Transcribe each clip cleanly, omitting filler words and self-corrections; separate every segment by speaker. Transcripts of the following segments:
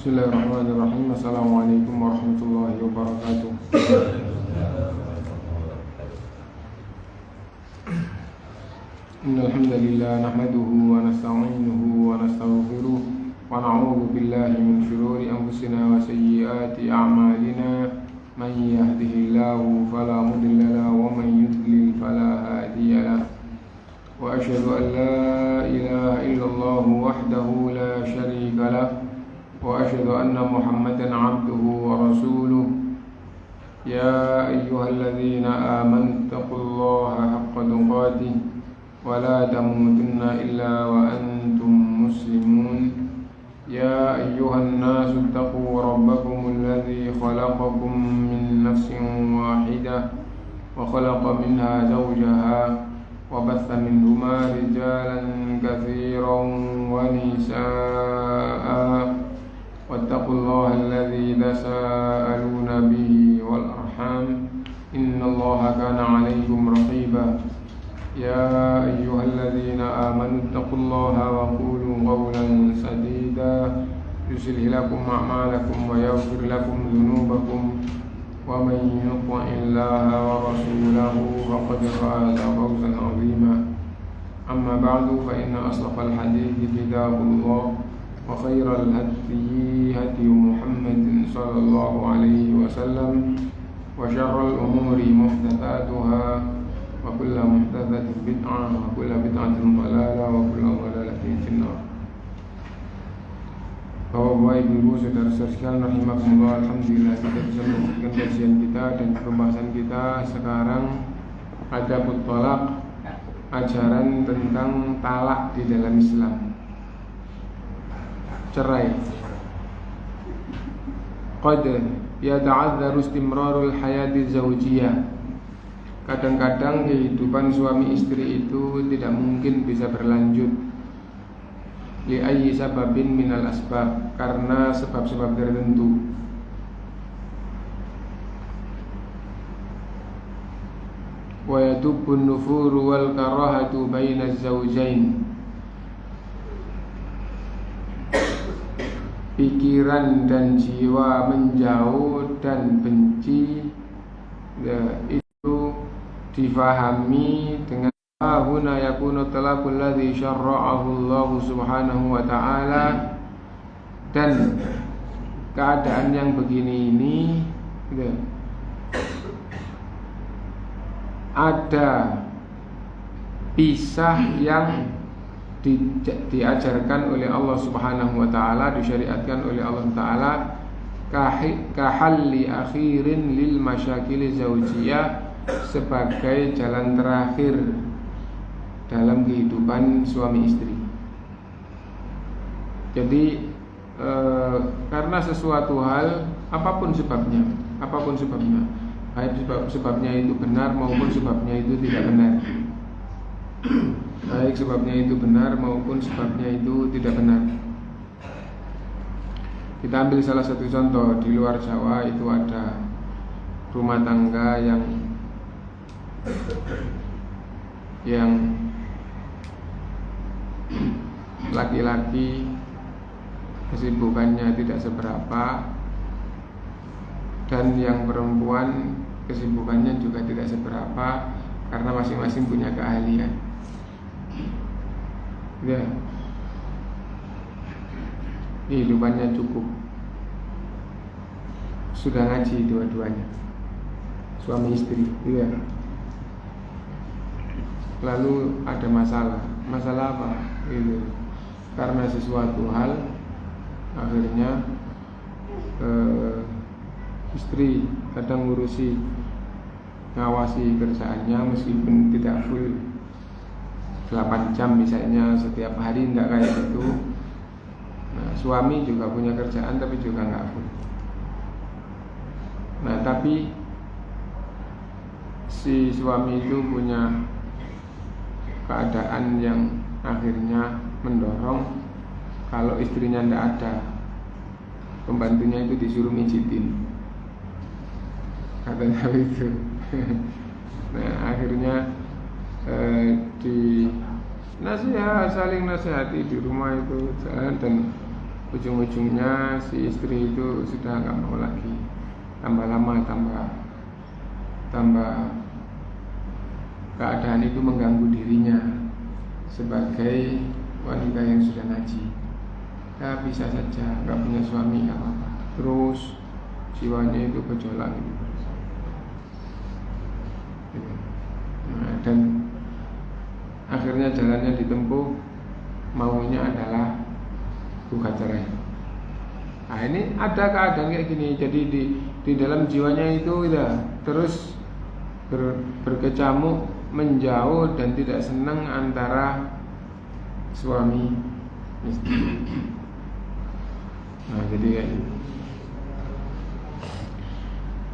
Speaker 1: Bismillahirrahmanirrahim. Assalamualaikum warahmatullahi wabarakatuh. Innal hamdalillah nahmaduhu wa nasta'inuhu wa nastaghfiruh wa na'udzu billahi min shururi anfusina wa sayyiati a'malina. Man yahdihillahu fala mudilla lahu wa man yudlil fala hadiya lahu. Wa asyhadu an la ilaha illallah wahdahu la syarika lahu. وأشهد أن محمدا عبده ورسوله يا أيها الذين آمنوا اتقوا الله حق تقاته ولا تموتن إلا وأنتم مسلمون يا أيها الناس اتقوا ربكم الذي خلقكم من نفس واحدة وخلق منها زوجها وبث منهما رجالا كثيرا ونساء واتقوا الله الذي تساءلون به والأرحام إن الله كان عليكم رقيبا يا أيها الذين آمنوا اتقوا الله وقولوا قولا سديدا يصلح لكم أعمالكم ويغفر لكم ذنوبكم ومن يطع الله ورسوله فقد فاز فوزا عظيما أما بعد فإن أصدق الحديث كتاب الله وخير الهدي هدي محمد صلى الله عليه وسلم وشر الأمور محدثاتها وكل محدثة بدعة وكل بدعة ضلالة وكل ضلالة في النار. Bapak-bapak, ibu-ibu, saudara-saudara sekalian rahimakumullah, alhamdulillah kita bisa melanjutkan kajian kita dan pembahasan kita sekarang Adabut Thalaq, ajaran tentang talak di dalam Islam. Cerai. Qad yata'adzaru istimrarul hayati zawjiyah. Kadang-kadang kehidupan suami istri itu tidak mungkin bisa berlanjut li ayyi sababin minal asbab, karena sebab-sebab tertentu. Wa yadubun nufuru wal karahatu bainaz zawjain. Pikiran dan jiwa menjauh dan benci itu difahami dengan huna yakunu talaqul ladzi syarra'ahu Allah Subhanahu wa ta'ala. Dan keadaan yang begini ini ada pisah yang diajarkan oleh Allah Subhanahu wa ta'ala, disyariatkan oleh Allah ta'ala, kahalli akhirin lil masyakil zawjiyah, sebagai jalan terakhir dalam kehidupan suami istri. Jadi karena sesuatu hal, apapun sebabnya, baik sebabnya itu benar maupun sebabnya itu tidak benar, baik sebabnya itu benar maupun sebabnya itu tidak benar. Kita ambil salah satu contoh. Di luar Jawa itu ada rumah tangga yang laki-laki kesibukannya tidak seberapa, dan yang perempuan kesibukannya juga tidak seberapa, karena masing-masing punya keahlian. Ya, kehidupannya cukup, sudah ngaji dua-duanya, suami istri. Ya. Lalu ada masalah apa? Itu karena sesuatu hal, akhirnya istri kadang ngurusi, ngawasi kerjaannya meskipun tidak full 8 jam misalnya setiap hari, tidak kayak gitu. Nah, suami juga punya kerjaan tapi juga nggak full. Nah, tapi si suami itu punya keadaan yang akhirnya mendorong kalau istrinya tidak ada, pembantunya itu disuruh mijitin, katanya itu. Nah, akhirnya di saling nasihati di rumah itu, dan ujung-ujungnya si istri itu sudah nggak mau lagi, tambah lama tambah keadaan itu mengganggu dirinya sebagai wanita yang sudah ngaji. Ya bisa saja nggak punya suami nggak apa-apa, terus jiwanya itu gejolak gitu. Nah, dan akhirnya jalannya ditempuh, maunya adalah gugat cerai. Nah ini ada keadaan kayak gini. Jadi di dalam jiwanya itu ya terus berkecamuk, menjauh dan tidak senang antara suami istri. Nah jadi kayak gitu.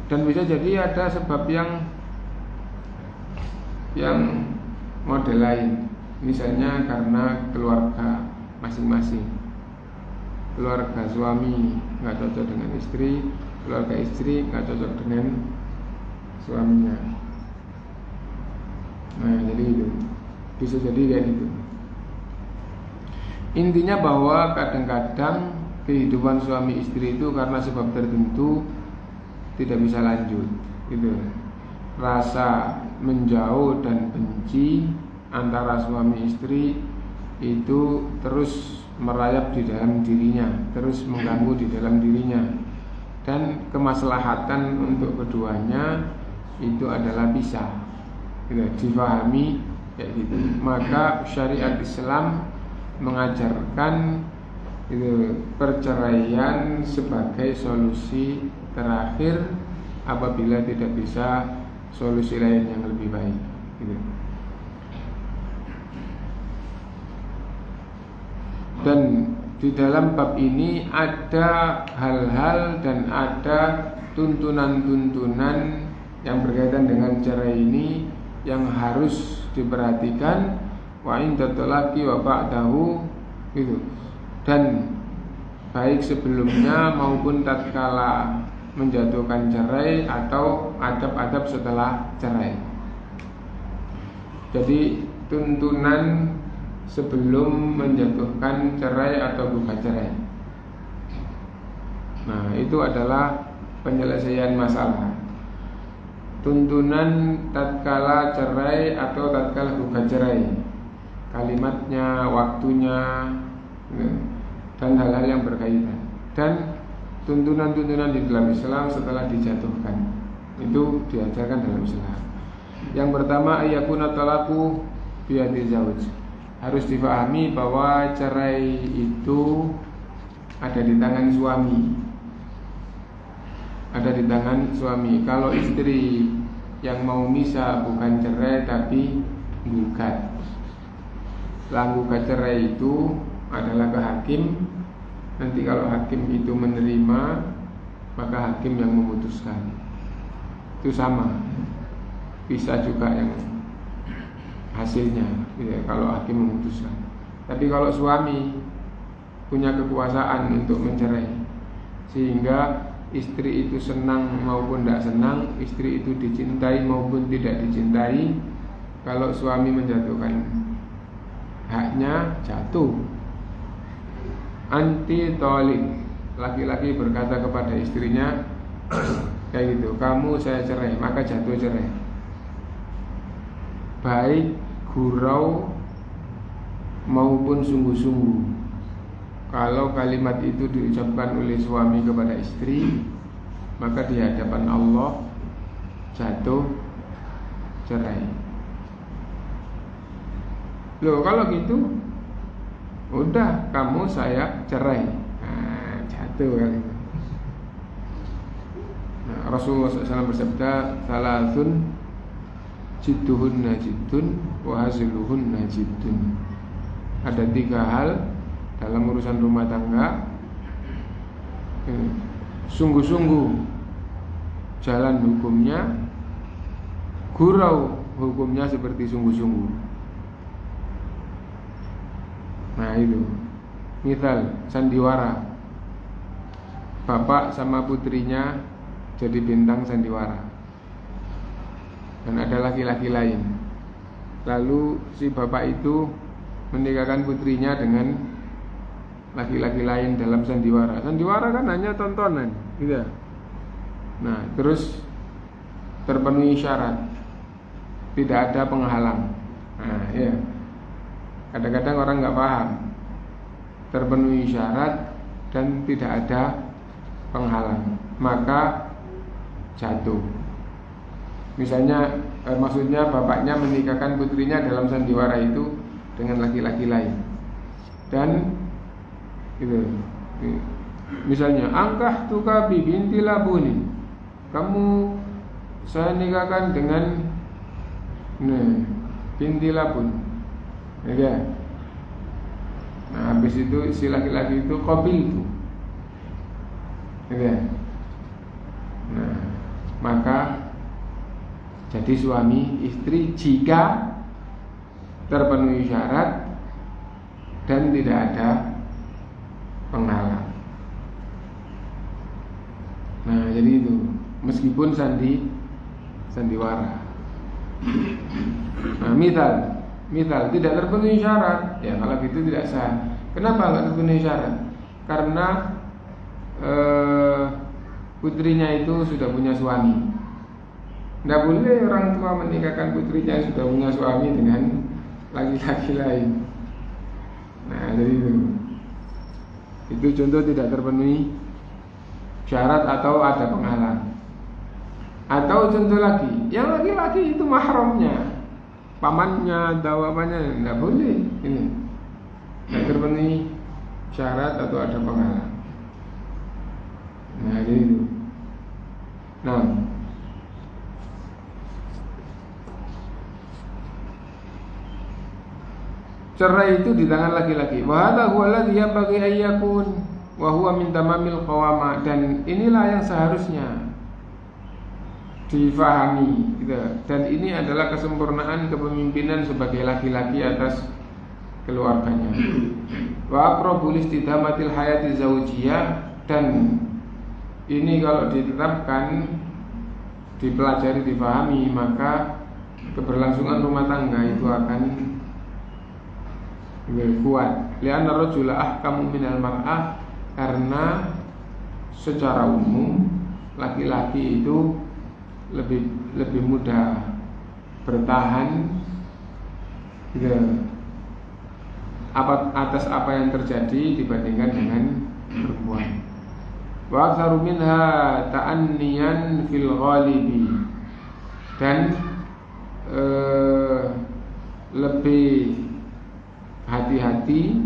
Speaker 1: Dan bisa jadi ada sebab yang model lain. Misalnya karena keluarga masing-masing. Keluarga suami nggak cocok dengan istri, keluarga istri nggak cocok dengan suaminya. Nah jadi itu bisa jadi kayak gitu. Intinya bahwa kadang-kadang kehidupan suami istri itu karena sebab tertentu tidak bisa lanjut gitu. Rasa menjauh dan benci antara suami istri itu terus merayap di dalam dirinya, terus mengganggu di dalam dirinya. Dan kemaslahatan untuk keduanya itu adalah bisa gitu, difahami kayak gitu. Maka syariat Islam mengajarkan itu perceraian sebagai solusi terakhir apabila tidak bisa solusi lain yang lebih baik gitu. Dan di dalam bab ini ada hal-hal dan ada tuntunan-tuntunan yang berkaitan dengan cerai ini yang harus diperhatikan, wa inda talaqi wa ba'dahu gitu. Dan baik sebelumnya maupun tatkala menjatuhkan cerai atau adab-adab setelah cerai. Jadi tuntunan sebelum menjatuhkan cerai atau gugat cerai. Nah, itu adalah penyelesaian masalah. Tuntunan tatkala cerai atau tatkala gugat cerai. Kalimatnya, waktunya, dan hal-hal yang berkaitan. Dan tuntunan-tuntunan di dalam Islam setelah dijatuhkan itu diajarkan dalam Islam. Yang pertama, ayyakuna talaqu biyadi zauj. Harus difahami bahwa cerai itu ada di tangan suami. Ada di tangan suami. Kalau istri yang mau misah bukan cerai tapi gugat. Gugat cerai itu adalah ke hakim. Nanti kalau hakim itu menerima, maka hakim yang memutuskan. Itu sama. Bisa juga yang hasilnya ya, kalau hakim memutuskan. Tapi kalau suami punya kekuasaan untuk mencerai, sehingga istri itu senang maupun tidak senang, istri itu dicintai maupun tidak dicintai, kalau suami menjatuhkan haknya, jatuh. Anti tolik, laki-laki berkata kepada istrinya kayak gitu, kamu saya cerai, maka jatuh cerai. Baik gurau maupun sungguh-sungguh. Kalau kalimat itu diucapkan oleh suami kepada istri, maka di hadapan Allah jatuh cerai. Loh kalau gitu, udah kamu saya cerai. Nah, jatuh kali itu. Nah, Rasulullah SAW bersabda, salasun jidduhun najidun wa haziluhun najidun. Ada 3 hal dalam urusan rumah tangga. Sungguh-sungguh jalan hukumnya, gurau hukumnya seperti sungguh-sungguh. Nah itu, misal sandiwara, bapak sama putrinya jadi bintang sandiwara, dan ada laki-laki lain. Lalu si bapak itu menikahkan putrinya dengan laki-laki lain dalam sandiwara. Sandiwara kan hanya tontonan, gitu. Nah, terus terpenuhi syarat, tidak ada penghalang. Nah, ya. Kadang-kadang orang nggak paham. Terpenuhi syarat dan tidak ada penghalang, maka jatuh. Misalnya, maksudnya bapaknya menikahkan putrinya dalam sandiwara itu dengan laki-laki lain. Dan gitu. Misalnya, angkah tuka binti Labuni, kamu saya nikahkan dengan binti Labun, ya. Nah, habis itu si laki-laki itu qabil itu, ya. Nah, maka jadi suami istri jika terpenuhi syarat dan tidak ada penghalang. Nah, jadi itu meskipun sandiwara. Nah, misal tidak terpenuhi syarat, ya kalau gitu tidak sah. Kenapa nggak terpenuhi syarat? Karena putrinya itu sudah punya suami. Tidak boleh orang tua menikahkan putrinya yang sudah punya suami dengan laki-laki lain. Nah, jadi itu contoh tidak terpenuhi syarat atau ada penghalang. Atau contoh lagi, yang laki-laki itu mahramnya, pamannya atau apanya, tidak boleh. Ini tidak terpenuhi syarat atau ada penghalang. Nah, jadi itu. Nah, cerai itu di tangan laki-laki. Wa hadza huwa alladhi yanbaghi an yakun wa huwa min tamamil qawama, dan inilah yang seharusnya difahami gitu. Dan ini adalah kesempurnaan kepemimpinan sebagai laki-laki atas keluarganya. Wa aqrabul istidamatil hayati zaujiyah, dan ini kalau ditetapkan, dipelajari, difahami, maka keberlangsungan rumah tangga itu akan kuat. Li'anna rajula ahkamu minal mar'ah, karena secara umum laki-laki itu lebih mudah bertahan atas apa yang terjadi dibandingkan dengan perempuan. Wa aktsaru minha ta'anniyan fil ghalibi, dan lebih hati-hati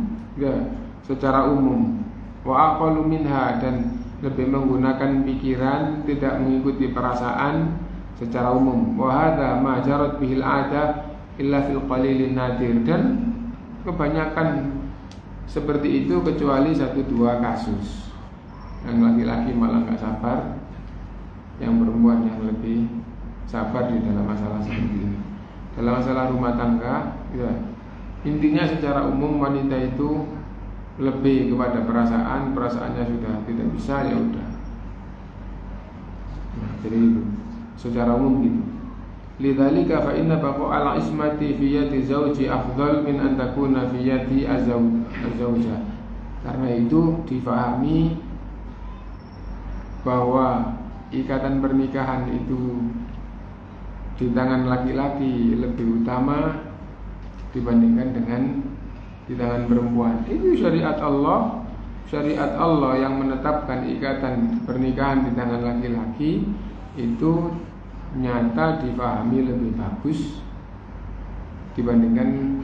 Speaker 1: secara umum. Wa aqallu minha, dan lebih menggunakan pikiran, tidak mengikuti perasaan secara umum. Wa hadza ma jarat bihil 'ada illa fil qalilin nadir, dan kebanyakan seperti itu kecuali 1-2 kasus. Yang laki-laki malah enggak sabar, yang perempuan yang lebih sabar di dalam masalah seperti ini. Dalam masalah rumah tangga, ya, intinya secara umum wanita itu lebih kepada perasaan, perasaannya sudah tidak bisa, ya udah. Nah, jadi itu secara umum gitu. Lidzalika fa inna baqa'al ismati fi yadi zawji afdal min an takuna fi yadi az-zawjah. Karena itu difahami bahwa ikatan pernikahan itu di tangan laki-laki lebih utama dibandingkan dengan di tangan perempuan. Itu syariat Allah yang menetapkan ikatan pernikahan di tangan laki-laki itu nyata difahami lebih bagus dibandingkan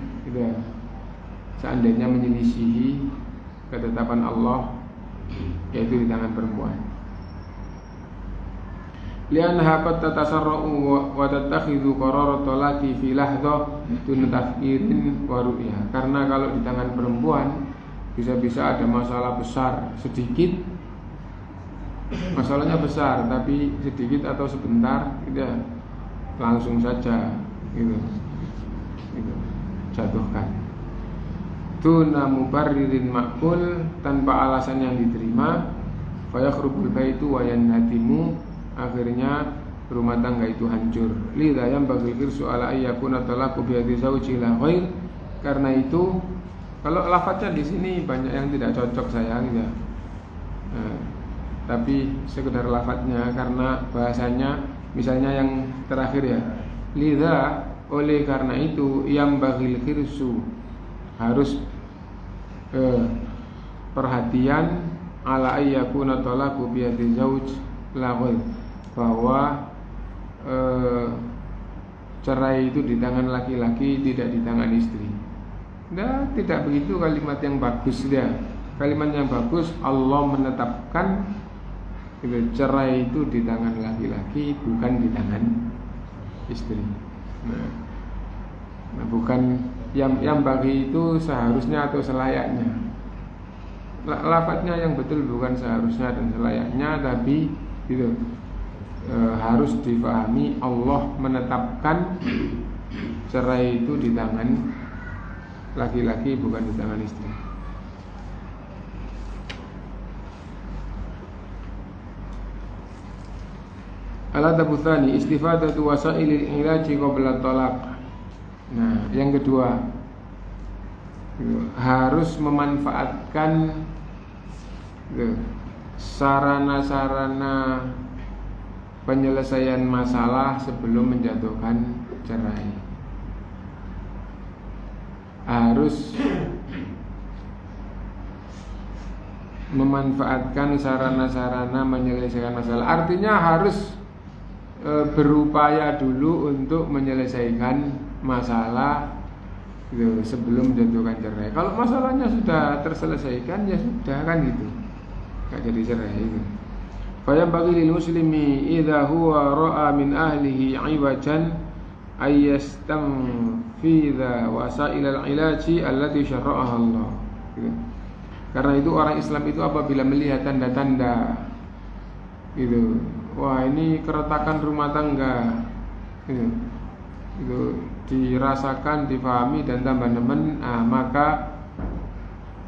Speaker 1: seandainya menyelisihi ketetapan Allah, yaitu di tangan perempuan. Liannaha qad tatasarra'u wa tattakhidhu qararat talaqi fi lahdhah dun tafkirin wa ru'yah. Karena kalau di tangan perempuan bisa-bisa ada masalah besar sedikit, masalahnya besar tapi sedikit atau sebentar, tidak langsung saja gitu jatuhkan. Tuna mubarririn ma'kul, tanpa alasan yang diterima, fa yakhrubul baitu wa yanhatimu, akhirnya rumah tangga itu hancur. Lidha yang bagi irsu ala ayyakuna talaqu bi yadi zawji la ghair. Karena itu Kalau lafadznya di sini banyak yang tidak cocok saya gitu ya. Tapi sekedar lafadznya karena bahasanya misalnya yang terakhir ya. Lidza, oleh karena itu yang baghil khirsu, harus perhatian ala ayyakuna talaqu bi yadi zauj la ghair, bahwa cerai itu di tangan laki-laki, tidak di tangan istri. Nah, tidak begitu kalimat yang bagus dia. Kalimat yang bagus, Allah menetapkan cerai itu di tangan laki-laki, bukan di tangan istri. Nah, bukan yang bagi itu seharusnya atau selayaknya. Lafadznya yang betul bukan seharusnya dan selayaknya, tapi gitu. Harus difahami Allah menetapkan cerai itu di tangan laki-laki, bukan di tangan istri. Al-adab tsani istifadatu wasailil ilaji qabla talaq. Nah, yang kedua, harus memanfaatkan sarana-sarana penyelesaian masalah sebelum menjatuhkan cerai. Harus memanfaatkan sarana-sarana menyelesaikan masalah. Artinya harus berupaya dulu untuk menyelesaikan masalah gitu, sebelum menjatuhkan cerai. Kalau masalahnya sudah terselesaikan, ya sudah kan gitu, nggak jadi cerai gitu. Fayam bagi lil muslimi idza huwa ra'a min ahlihi 'iwajan ayyastamfidha wasailal ilaji allati syara'aha Allah gitu. Karena itu orang Islam itu apabila melihat tanda-tanda gitu, wah ini keretakan rumah tangga gitu, itu dirasakan, difahami dan tambah nemen, maka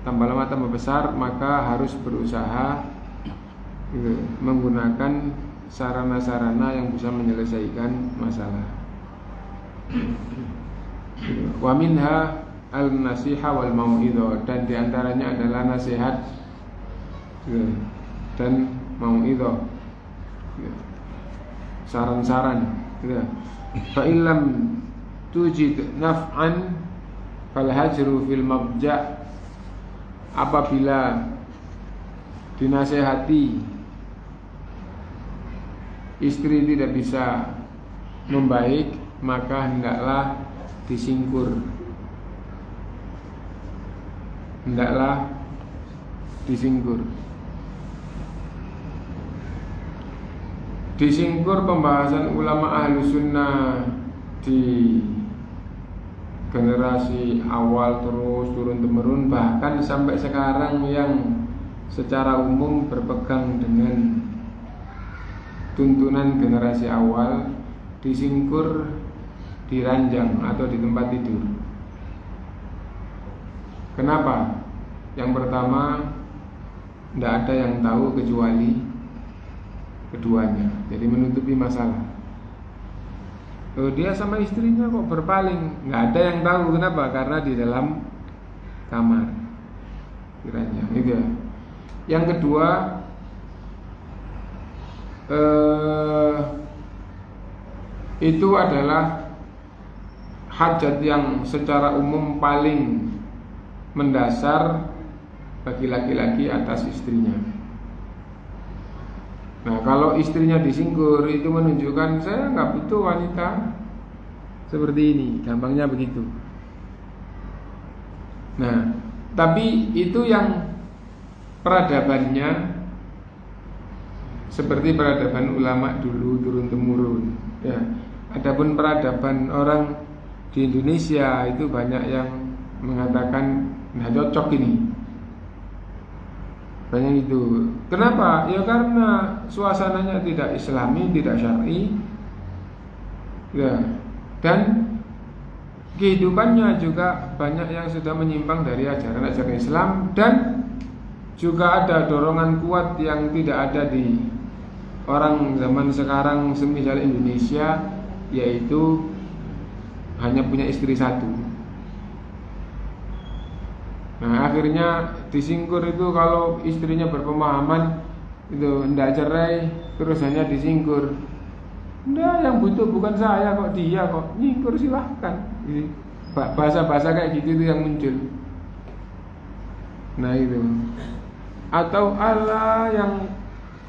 Speaker 1: tambah lama tambah besar, maka harus berusaha gitu, menggunakan sarana-sarana yang bisa menyelesaikan masalah. Wa minha al-nasiha wal mau'idhah, dan diantaranya adalah nasihat dan mau'idhah, saran-saran. Fa illam tujid naf'an fal hajru fil mabja', apabila dinasehati istri tidak bisa membaik, maka hendaklah disingkur. Hendaklah disingkur. Disingkur pembahasan ulama ahlu sunnah di generasi awal terus turun-temurun, bahkan sampai sekarang yang secara umum berpegang dengan tuntunan generasi awal, disingkur di ranjang atau di tempat tidur. Kenapa? Yang pertama, tidak ada yang tahu kecuali keduanya, jadi menutupi masalah. Dia sama istrinya kok berpaling, nggak ada yang tahu. Kenapa? Karena di dalam kamar, di ranjang. Itu ya. Yang kedua, itu adalah hajat yang secara umum paling mendasar bagi laki-laki atas istrinya. Nah, kalau istrinya disingkur, itu menunjukkan saya nggak butuh wanita seperti ini, gampangnya begitu. Nah, tapi itu yang peradabannya seperti peradaban ulama dulu turun-temurun. Ya, adapun peradaban orang di Indonesia itu banyak yang mengatakan nggak cocok ini. Banyak itu. Kenapa? Ya karena suasananya tidak islami, tidak syar'i. Ya. Dan kehidupannya juga banyak yang sudah menyimpang dari ajaran-ajaran Islam, dan juga ada dorongan kuat yang tidak ada di orang zaman sekarang semisal Indonesia, yaitu hanya punya istri satu. Nah akhirnya disingkur itu kalau istrinya berpemahaman itu tidak cerai terus hanya disingkur. Nah yang butuh bukan saya kok, dia kok, nyingkur silahkan. Bahasa-bahasa kayak gitu itu yang muncul. Nah itu. Atau Allah yang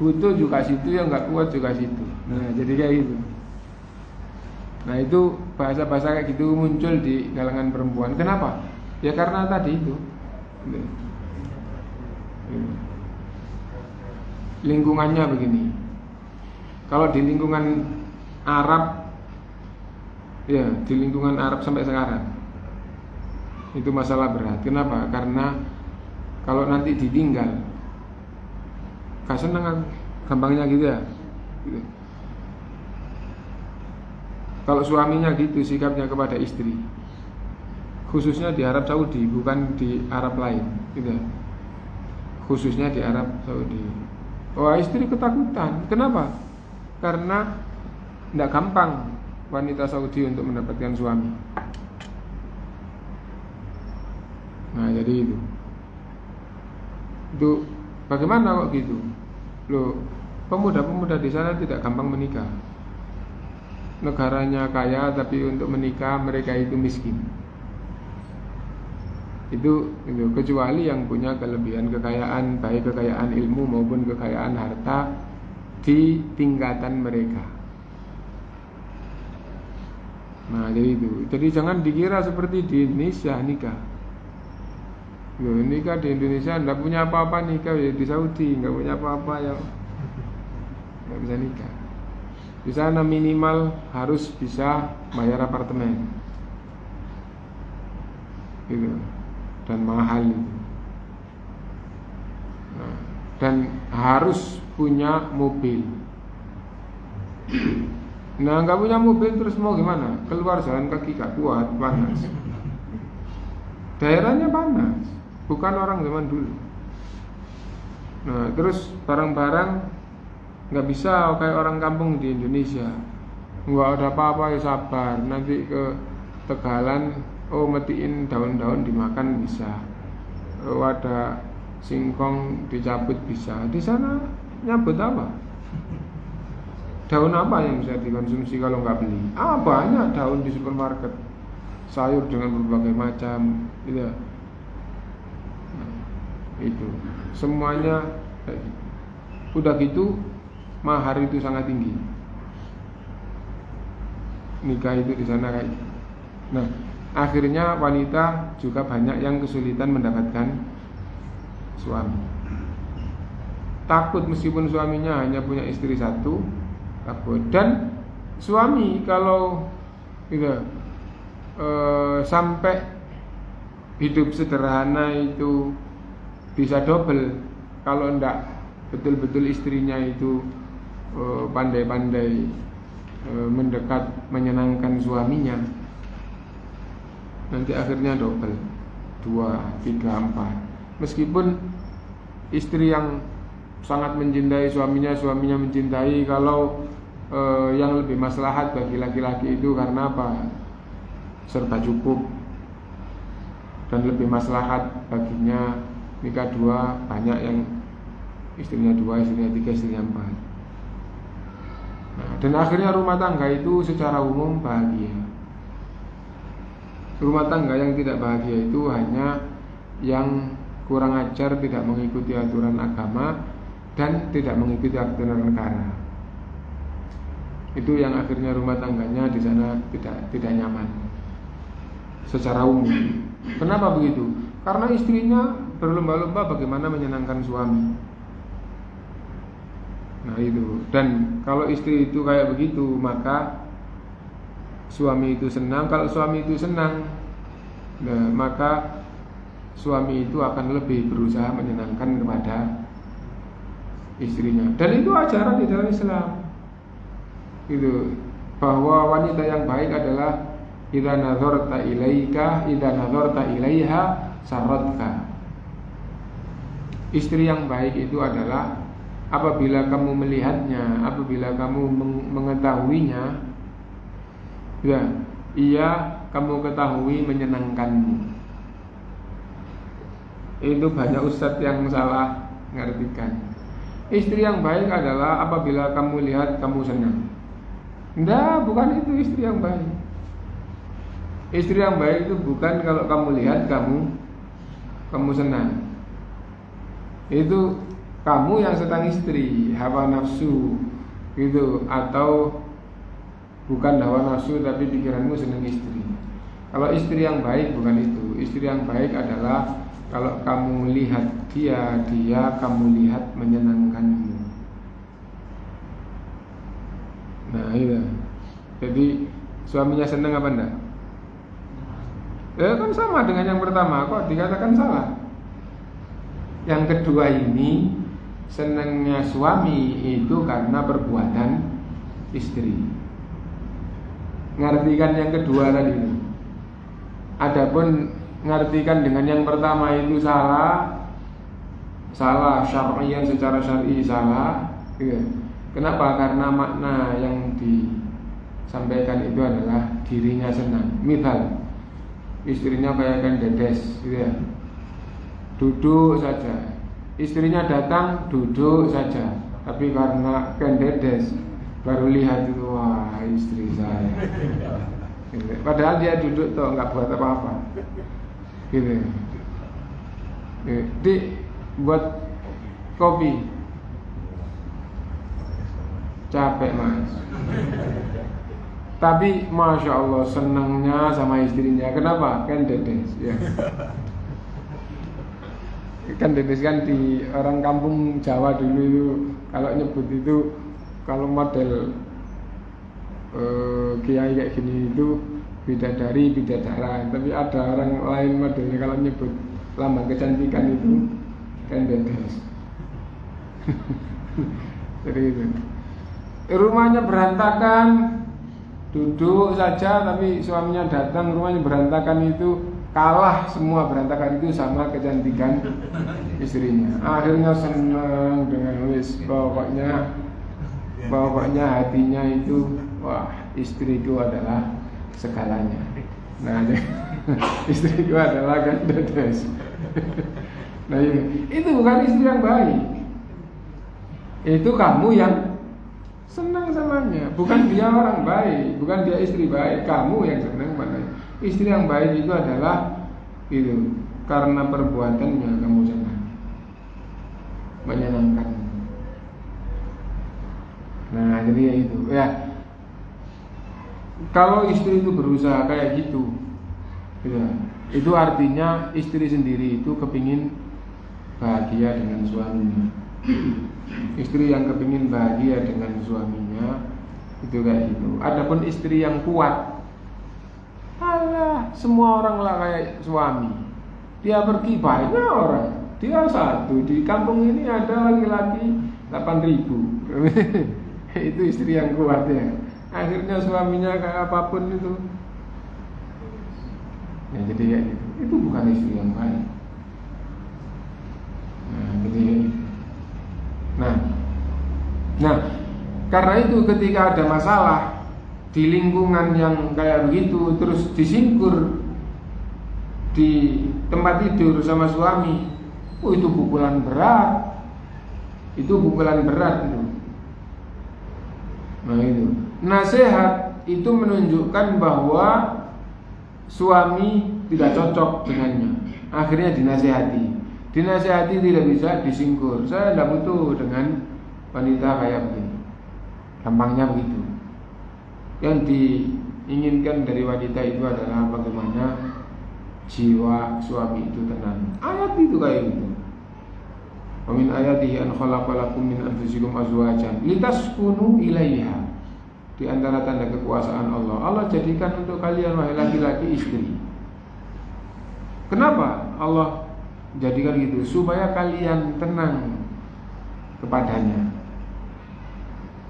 Speaker 1: butuh juga situ, yang nggak kuat juga situ. Nah jadi kayak gitu. Nah itu bahasa-bahasa kayak gitu muncul di kalangan perempuan. Kenapa? Ya karena tadi itu lingkungannya begini. Kalau di lingkungan Arab, ya di lingkungan Arab sampai sekarang itu masalah berat. Kenapa? Karena kalau nanti ditinggal, gak seneng aku, gampangnya gitu ya. Kalau suaminya gitu sikapnya kepada istri, khususnya di Arab Saudi, bukan di Arab lain, gitu. Khususnya di Arab Saudi. Wah istri ketakutan. Kenapa? Karena tidak gampang wanita Saudi untuk mendapatkan suami. Nah jadi itu bagaimana kok gitu? Loh, pemuda-pemuda di sana tidak gampang menikah. Negaranya kaya tapi untuk menikah mereka itu miskin. Itu kecuali yang punya kelebihan kekayaan, baik kekayaan ilmu maupun kekayaan harta di tingkatan mereka. Nah jadi itu. Jadi jangan dikira seperti di Indonesia nikah. Loh, nikah di Indonesia enggak punya apa-apa, nikah ya di Saudi enggak punya apa-apa ya enggak bisa nikah. Di sana minimal harus bisa bayar apartemen. Gitu. Dan mahal itu. Nah, dan harus punya mobil. Nah nggak punya mobil terus mau gimana? Keluar jalan kaki gak kuat, panas. Daerahnya panas, bukan orang zaman dulu. Nah terus barang-barang nggak bisa kayak orang kampung di Indonesia. Nggak ada apa-apa ya sabar. Nanti ke Tegalan, oh metiin daun-daun dimakan bisa. Oh ada singkong dicabut bisa. Di sana nyabut apa? Daun apa yang bisa dikonsumsi kalau nggak beli? Banyak daun di supermarket, sayur dengan berbagai macam, gitu. Nah, itu semuanya udah gitu, mahar itu sangat tinggi. Nikah itu di sana kayak. Nah, akhirnya wanita juga banyak yang kesulitan mendapatkan suami. Takut meskipun suaminya hanya punya istri satu. Dan suami kalau gitu, sampai hidup sederhana itu bisa double kalau enggak betul-betul istrinya itu pandai-pandai mendekat menyenangkan suaminya, nanti akhirnya double 2, 3, 4. Meskipun istri yang sangat mencintai suaminya mencintai, kalau yang lebih maslahat bagi laki-laki itu karena apa? Serba cukup dan lebih maslahat baginya nikah 2, banyak yang istrinya 2, istrinya 3, istrinya 4. Nah, dan akhirnya rumah tangga itu secara umum bahagia. Rumah tangga yang tidak bahagia itu hanya yang kurang ajar, tidak mengikuti aturan agama dan tidak mengikuti aturan negara. Itu yang akhirnya rumah tangganya di sana tidak nyaman secara umum. Kenapa begitu? Karena istrinya berlomba-lomba bagaimana menyenangkan suami. Nah itu. Dan kalau istri itu kayak begitu, maka suami itu senang. Kalau suami itu senang, nah, maka suami itu akan lebih berusaha menyenangkan kepada istrinya. Dan itu ajaran di dalam Islam. Itu bahwa wanita yang baik adalah idza nazarta ilaika, idza nazarta ilaiha saratka. Istri yang baik itu adalah apabila kamu melihatnya, apabila kamu mengetahuinya, ya, ia kamu ketahui menyenangkanmu. Itu banyak ustadz yang salah ngartikan. Istri yang baik adalah apabila kamu lihat kamu senang. Enggak, bukan itu istri yang baik. Istri yang baik itu bukan kalau kamu lihat kamu senang. Itu kamu yang sedang istri, hawa nafsu gitu, atau bukan hawa nafsu tapi pikiranmu senang istri. Kalau istri yang baik bukan itu. Istri yang baik adalah kalau kamu lihat dia kamu lihat menyenangkanmu. Nah itu. Jadi suaminya senang apa enggak? Ya kan sama dengan yang pertama, kok dikatakan salah. Yang kedua ini, senangnya suami itu karena perbuatan istri. Ngartikan yang kedua tadi. Adapun ngartikan dengan yang pertama itu salah syar'iyan, secara syar'i salah. Kenapa? Karena makna yang disampaikan itu adalah dirinya senang. Misal istrinya bayangkan dedes gitu ya. Duduk saja. Istrinya datang duduk saja. Tapi karena kan dedes baru lihat itu, wah istri saya. Padahal dia duduk tuh nggak buat apa-apa. Gitu. Di buat kopi. Capek mas. Tapi masya Allah senangnya sama istrinya. Kenapa? Kan dedes ya. Kan dedes kan di orang kampung Jawa dulu itu kalau nyebut itu, kalau model kiai kayak gini itu bidadari, bidadara. Tapi ada orang lain modelnya kalau nyebut lambang kecantikan itu kan dedes. Jadi itu. Rumahnya berantakan, duduk saja, tapi suaminya datang, rumahnya berantakan itu kalah semua berantakan itu sama kecantikan istrinya. Akhirnya senang dengan pokoknya hatinya itu, wah istriku adalah segalanya. Nah, istriku adalah kan dedes. Nah itu bukan istri yang baik. Itu kamu yang senang samanya, bukan dia orang baik, bukan dia istri baik, kamu yang senang padanya. Istri yang baik itu adalah itu karena perbuatannya kamu senang, menyenangkan. Nah jadi ya itu ya. Kalau istri itu berusaha kayak gitu ya, itu artinya istri sendiri itu kepingin bahagia dengan suaminya. Istri yang kepingin bahagia dengan suaminya itu kayak gitu. Adapun istri yang kuat, alah semua orang lah kayak suami. Dia pergi banyak orang, dia satu. Di kampung ini ada laki-laki 8.000. Itu istri yang kuat ya. Akhirnya suaminya kayak apapun itu. Ya jadi kayak gitu. Itu bukan istri yang baik. Nah jadi Nah, karena itu ketika ada masalah di lingkungan yang kayak begitu, terus disingkur di tempat tidur sama suami, itu pukulan berat. Itu pukulan berat itu. Nah itu. Nasihat itu menunjukkan bahwa suami tidak cocok dengannya. Akhirnya dinasihati. Dinasihati tidak bisa disingkur. Saya tidak butuh dengan wanita kayak begini. Gampangnya begitu. Yang diinginkan dari wanita itu adalah bagaimana jiwa suami itu tenang. Ayat itu kayak gitu. Wa min ayatihi an khalaqalakum min anfusikum azwajan litaskunu ilaiha. Di antara tanda kekuasaan Allah, Allah jadikan untuk kalian wahai laki-laki istri. Kenapa Allah jadikan gitu? Supaya kalian tenang kepadanya,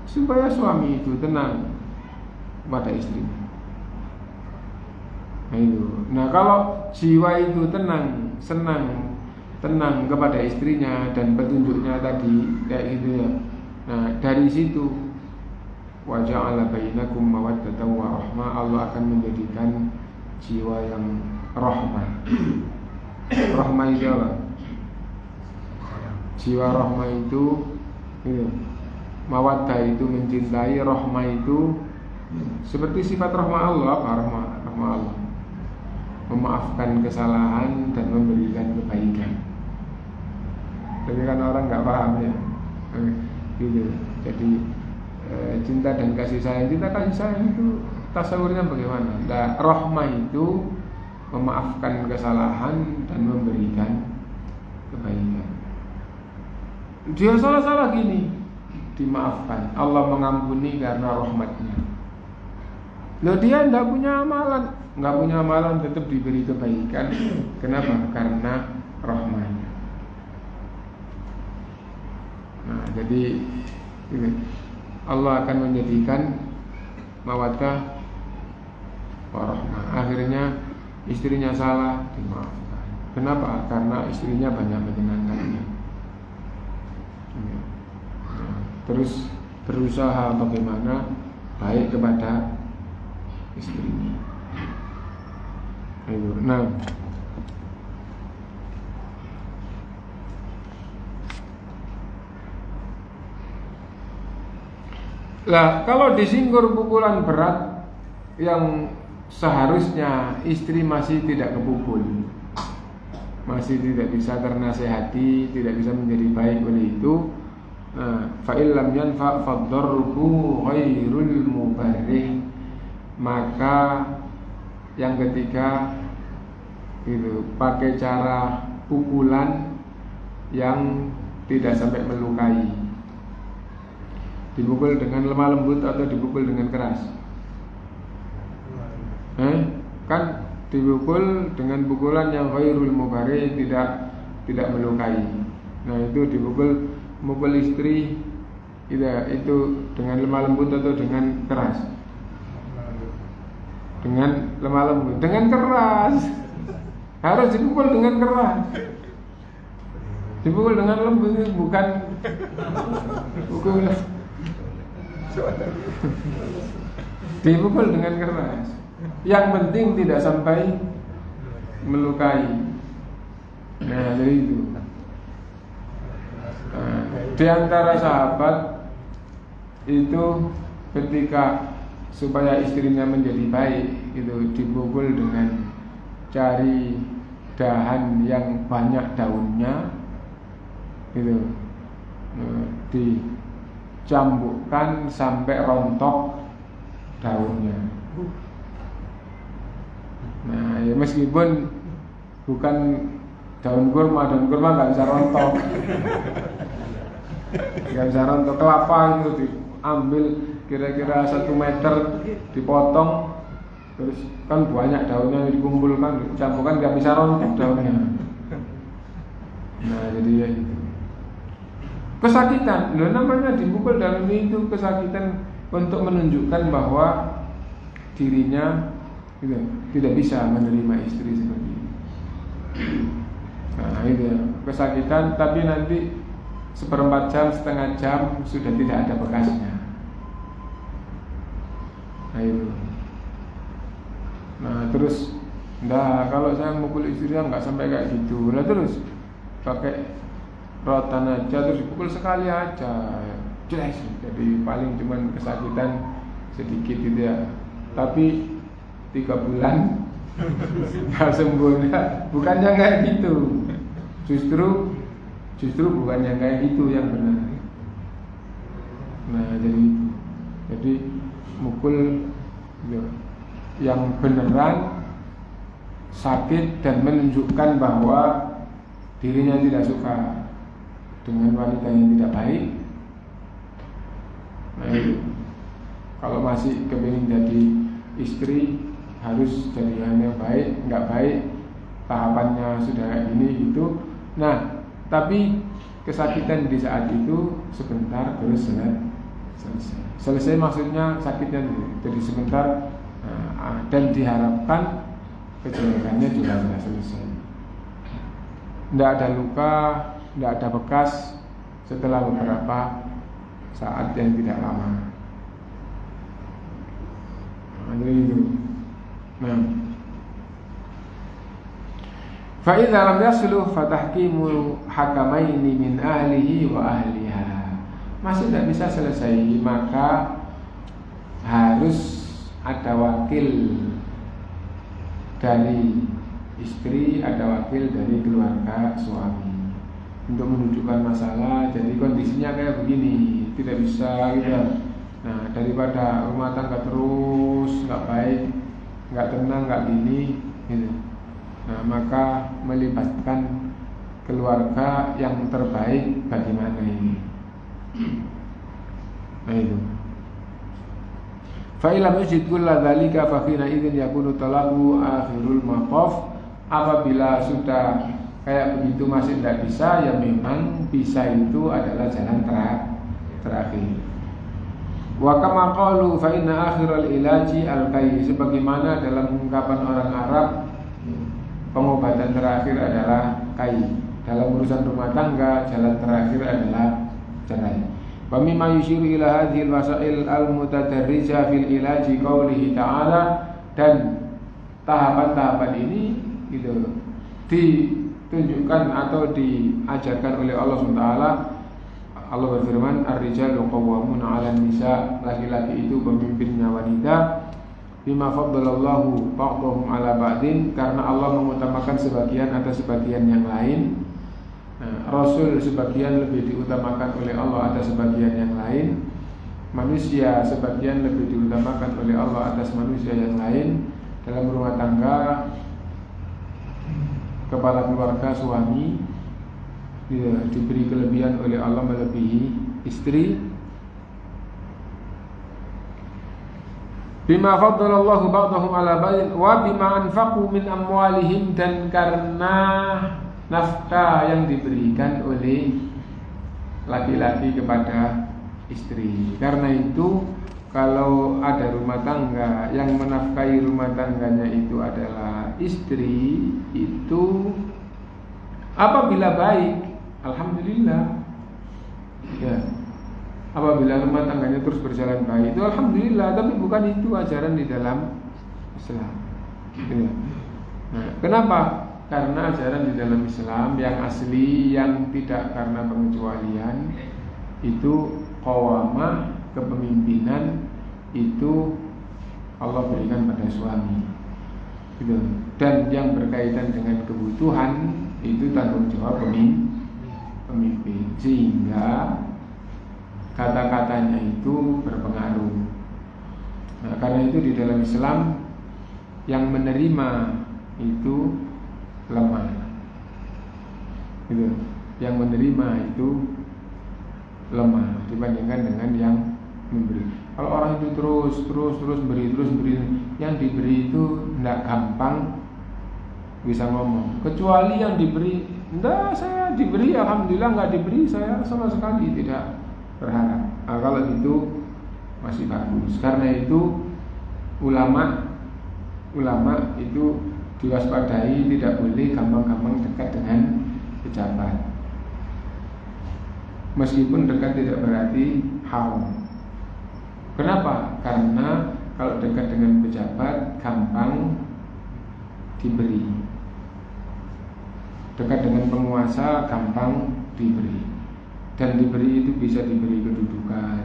Speaker 1: supaya suami itu tenang kepada istrinya. Nah itu. Nah kalau jiwa itu tenang, senang, tenang kepada istrinya dan petunjuknya tadi kayak gitu ya. Nah dari situ wa ja'ala bainakum mawaddatan wa rahmah, Allah akan menjadikan jiwa yang rahmah. Rahmah itu apa? jiwa rahmah itu gitu. Mawaddah itu mencintai, rahmah itu seperti sifat rahmah Allah. Apa rahmah Allah? Memaafkan kesalahan dan memberikan kebaikan. Tapi kan orang nggak paham ya, gitu. Jadi cinta dan kasih sayang, cinta kasih sayang itu tasawurnya bagaimana? Nah, rahmah itu memaafkan kesalahan dan memberikan kebaikan. Dia salah-salah gini, dimaafkan. Allah mengampuni karena rahmatnya. Loh, dia tidak punya amalan, tetap diberi kebaikan. Kenapa? Karena rahmatnya. Nah, jadi Allah akan menjadikan mawaddah warahmah. Akhirnya istrinya salah, dimaafkan. Kenapa? Karena istrinya banyak menyenangkannya. Terus berusaha bagaimana baik kepada istrinya. Nah, kalau disinggur pukulan berat yang seharusnya istri masih tidak kepukul, masih tidak bisa ternasehati, tidak bisa menjadi baik oleh itu, fa'il lam yanfa' faddarruhu ghairul mubarrih. Maka yang ketiga itu pakai cara pukulan yang tidak sampai melukai. Dipukul dengan lemah lembut atau dipukul dengan keras? Kan dipukul dengan pukulan yang ghairul mubarrih, tidak melukai. Nah, itu mukul istri itu dengan lemah lembut atau dengan keras? Dengan lemah lembut, dengan keras. Harus dipukul dengan keras. Dipukul dengan lembut, bukan pukul. Dipukul dengan keras. Yang penting tidak sampai melukai. Nah, jadi itu. Di antara sahabat itu ketika supaya istrinya menjadi baik itu dipukul dengan cari dahan yang banyak daunnya itu, dicambukkan sampai rontok daunnya. Nah, ya meskipun bukan daun kurma nggak bisa rontok. Nggak bisa rontok. Kelapa itu diambil kira-kira 1 meter, dipotong, terus kan banyak daunnya dikumpulkan, dicampurkan, nggak bisa rontok daunnya. Nah, jadi ya itu kesakitan. Loh, namanya dipukul dalam itu kesakitan untuk menunjukkan bahwa dirinya tidak bisa menerima istri seperti ini. Nah, itu ya, kesakitan, tapi nanti 1/4 jam, setengah jam sudah tidak ada bekasnya. Nah, itu. Nah, terus kalau saya mukul istrinya nggak sampai kayak gitu. Lah terus pakai rotan aja, terus dipukul sekali aja, jelas. Jadi paling cuman kesakitan sedikit gitu ya. Tapi 3 bulan nggak sembuh. Bukannya kayak gitu. Justru bukan yang kayak gitu yang benar. Nah, jadi mukul yang beneran sakit dan menunjukkan bahwa dirinya tidak suka dengan wanita yang tidak baik. Nah, itu. Kalau masih kepingin jadi istri, harus jadi yang baik. Nggak baik, tahapannya sudah kayak gini gitu. Nah, tapi kesakitan di saat itu sebentar terus selesai maksudnya sakitnya jadi sebentar. Dan diharapkan kejelekannya juga sudah selesai. Tidak ada luka, tidak ada bekas setelah beberapa saat yang tidak lama. Jadi itu. Nah, Fa idza lam yasluh fatahkimu hakamaini min ahlihi wa ahliha. Masih tidak bisa selesai, maka harus ada wakil dari istri, ada wakil dari keluarga suami untuk menunjukkan masalah. Jadi kondisinya kayak begini, tidak bisa gitu. Nah, daripada rumah tangga terus nggak baik, nggak tenang, nggak gini gitu. Nah, maka melibatkan keluarga yang terbaik bagaimana ini. Nah itu. Fa ilam yujid kulla dzalika fa khina idzin yakunu talabu akhirul maqaf. Apabila sudah kayak begitu masih tidak bisa, ya memang bisa itu adalah jalan terakhir. Wa kama qalu fa inna akhiral ilaji al-kai, sebagaimana dalam ungkapan orang Arab, pengobatan terakhir adalah kai. Dalam urusan rumah tangga, jalan terakhir adalah cerai. Wa mimma yushiru ila hadhil wasail al-mutadarrija fil ilaji qaulihi ta'ala, dan tahapan-tahapan ini gitu ditunjukkan atau diajarkan oleh Allah SWT. Allah berfirman, ar-rijalu qawwamuna 'alan nisa, laki-laki itu pemimpinnya wanita. Bima faddalallahu ba'dahum 'ala ba'din, karena Allah mengutamakan sebagian atas sebagian yang lain. Rasul sebagian lebih diutamakan oleh Allah atas sebagian yang lain. Manusia sebagian lebih diutamakan oleh Allah atas manusia yang lain. Dalam rumah tangga, kepala keluarga suami diberi kelebihan oleh Allah melebihi istri. Bima faddalallahu ba'dahum 'ala ba'din wa bima anfaqu min amwalihim, dan karena nafkah yang diberikan oleh laki-laki kepada istri. Karena itu kalau ada rumah tangga yang menafkahi rumah tangganya itu adalah istri, itu apabila baik, alhamdulillah. Ya. Apabila rumah tangganya terus berjalan baik, itu alhamdulillah. Tapi bukan itu ajaran di dalam Islam. Ya. Nah, kenapa? Karena ajaran di dalam Islam yang asli, yang tidak karena pengecualian, itu qawamah, kepemimpinan itu Allah berikan pada suami gitu. Dan yang berkaitan dengan kebutuhan itu tanggung jawab pemimpin, sehingga kata-katanya itu berpengaruh. Nah, karena itu di dalam Islam yang menerima itu lemah gitu. Yang menerima itu lemah dibandingkan dengan yang memberi. Kalau orang itu terus beri, yang diberi itu tidak gampang bisa ngomong. Kecuali yang diberi, enggak, saya diberi alhamdulillah, nggak diberi saya sama sekali tidak berharap. Nah, kalau itu masih bagus. Karena itu ulama itu diwaspadai, tidak boleh gampang-gampang dekat dengan pejabat. Meskipun dekat tidak berarti haram. Kenapa? Karena kalau dekat dengan pejabat gampang diberi. Dekat dengan penguasa gampang diberi. Dan diberi itu bisa diberi kedudukan.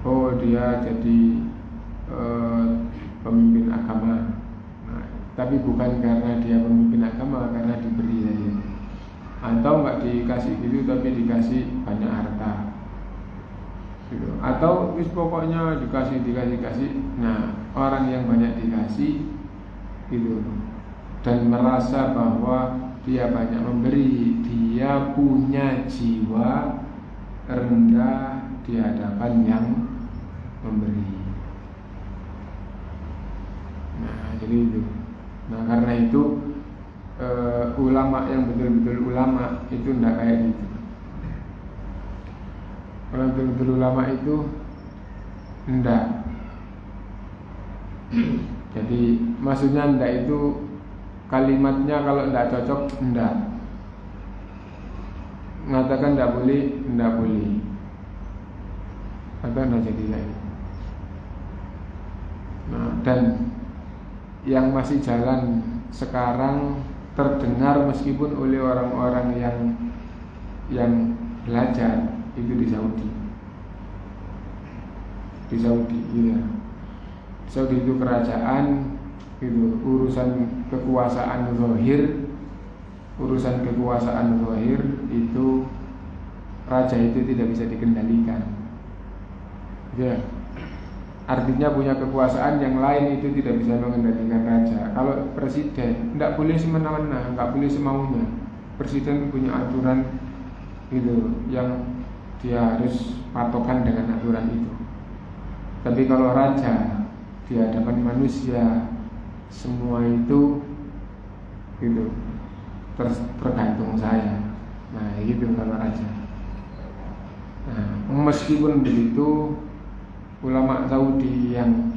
Speaker 1: Oh, dia jadi pemimpin agama. Nah, tapi bukan karena dia pemimpin agama, karena diberi saja. Atau nggak dikasih gitu, tapi dikasih banyak harta gitu. Atau pokoknya dikasih. Nah, orang yang banyak dikasih gitu dan merasa bahwa dia banyak memberi, dia punya jiwa rendah di hadapan yang memberi. Nah, jadi itu. Nah, karena itu ulama yang betul-betul ulama itu tidak kayak gitu. Orang betul-betul ulama itu tidak. Jadi maksudnya tidak itu kalimatnya kalau tidak cocok tidak. Mengatakan tidak boleh. Atau tidak jadi lagi. Nah, dan yang masih jalan sekarang terdengar meskipun oleh orang-orang yang belajar itu di Saudi. Di Saudi, iya. Saudi itu kerajaan, itu urusan kekuasaan zahir, itu raja itu tidak bisa dikendalikan. Ya. Artinya punya kekuasaan yang lain itu tidak bisa mengendalikan raja. Kalau presiden tidak boleh semena-mena, nggak boleh semaunya. Presiden punya aturan gitu yang dia harus patokan dengan aturan itu. Tapi kalau raja di hadapan manusia semua itu gitu tergantung saya. Nah gitu kalau raja. Nah, meskipun begitu ulama Saudi yang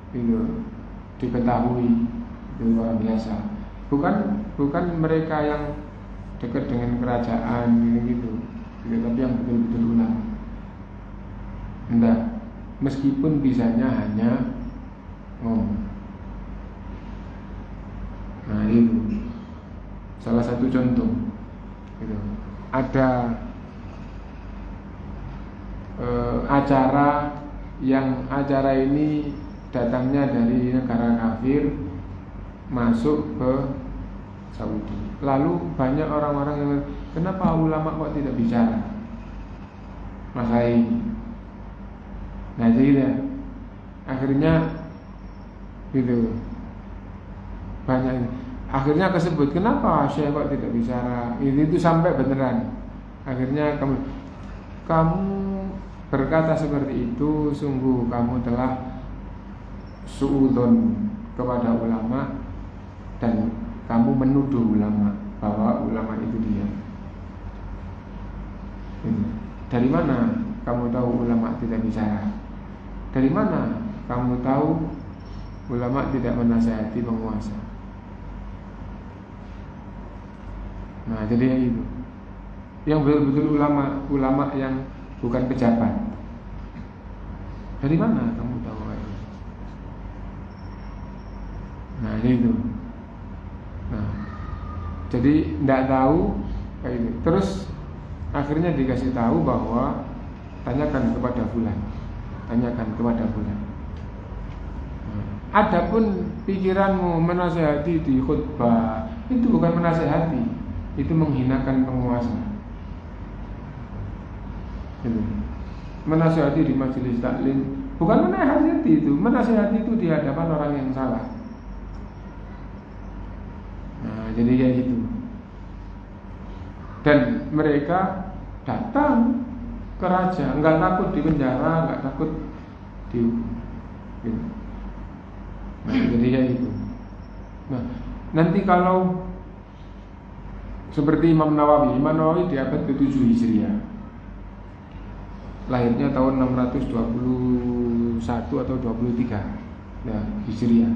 Speaker 1: itu diketahui itu luar biasa. Bukan mereka yang dekat dengan kerajaan gitu, tapi yang betul-betul ulama. Enggak, meskipun bisanya hanya ngomong. Nah itu salah satu contoh. Gitu. Ada acara ini datangnya dari negara kafir masuk ke Saudi. Lalu banyak orang-orang yang kenapa ulama kok tidak bicara masalah ini? Nah jadi akhirnya gitu banyak. Akhirnya kesebut kenapa Syekh kok tidak bicara? Itu sampai beneran. Akhirnya kamu berkata seperti itu, sungguh kamu telah suudzon kepada ulama dan kamu menuduh ulama bahwa ulama itu diam. Dari mana kamu tahu ulama tidak bicara? Dari mana kamu tahu ulama tidak menasihati penguasa? Nah, jadi itu. Yang betul-betul ulama yang bukan pejabat. Dari mana kamu tahu itu? Nah, itu. Nah, jadi tidak tahu kayak itu. Terus akhirnya dikasih tahu bahwa tanyakan kepada fulan. Adapun pikiranmu menasihati di khutbah, itu bukan menasihati, itu menghinakan penguasa. Menasihati di majelis taklim bukan menasihati itu. Menasihati itu di hadapan orang yang salah. Nah, jadi kayak gitu. Dan mereka datang ke raja, nggak takut di penjara, nggak takut di gitu. Nah, jadi kayak gitu. Nah, nanti kalau seperti Imam Nawawi di abad ke-7 Hijriah, lahirnya tahun 621 atau 23 ya, Hijriah.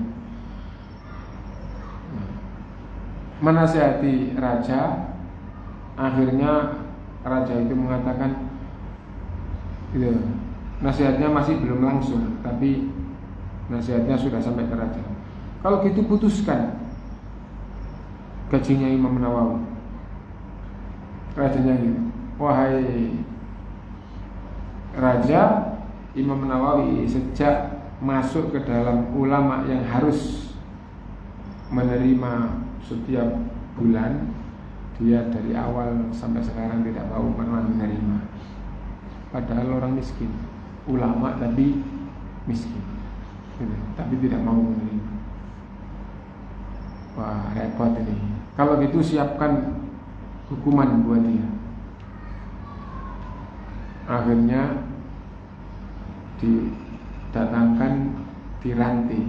Speaker 1: Menasihati raja, akhirnya raja itu mengatakan gitu, nasihatnya masih belum langsung, tapi nasihatnya sudah sampai ke raja. Kalau gitu putuskan gajinya Imam Nawawi. Rajanya gitu, wahai Raja, Imam Nawawi sejak masuk ke dalam ulama yang harus menerima setiap bulan, dia dari awal sampai sekarang tidak mau pernah menerima. Padahal orang miskin, ulama tapi miskin, gitu. Tapi tidak mau menerima. Wah, repot ini. Kalau gitu siapkan hukuman buat dia. Akhirnya didatangkan piranti,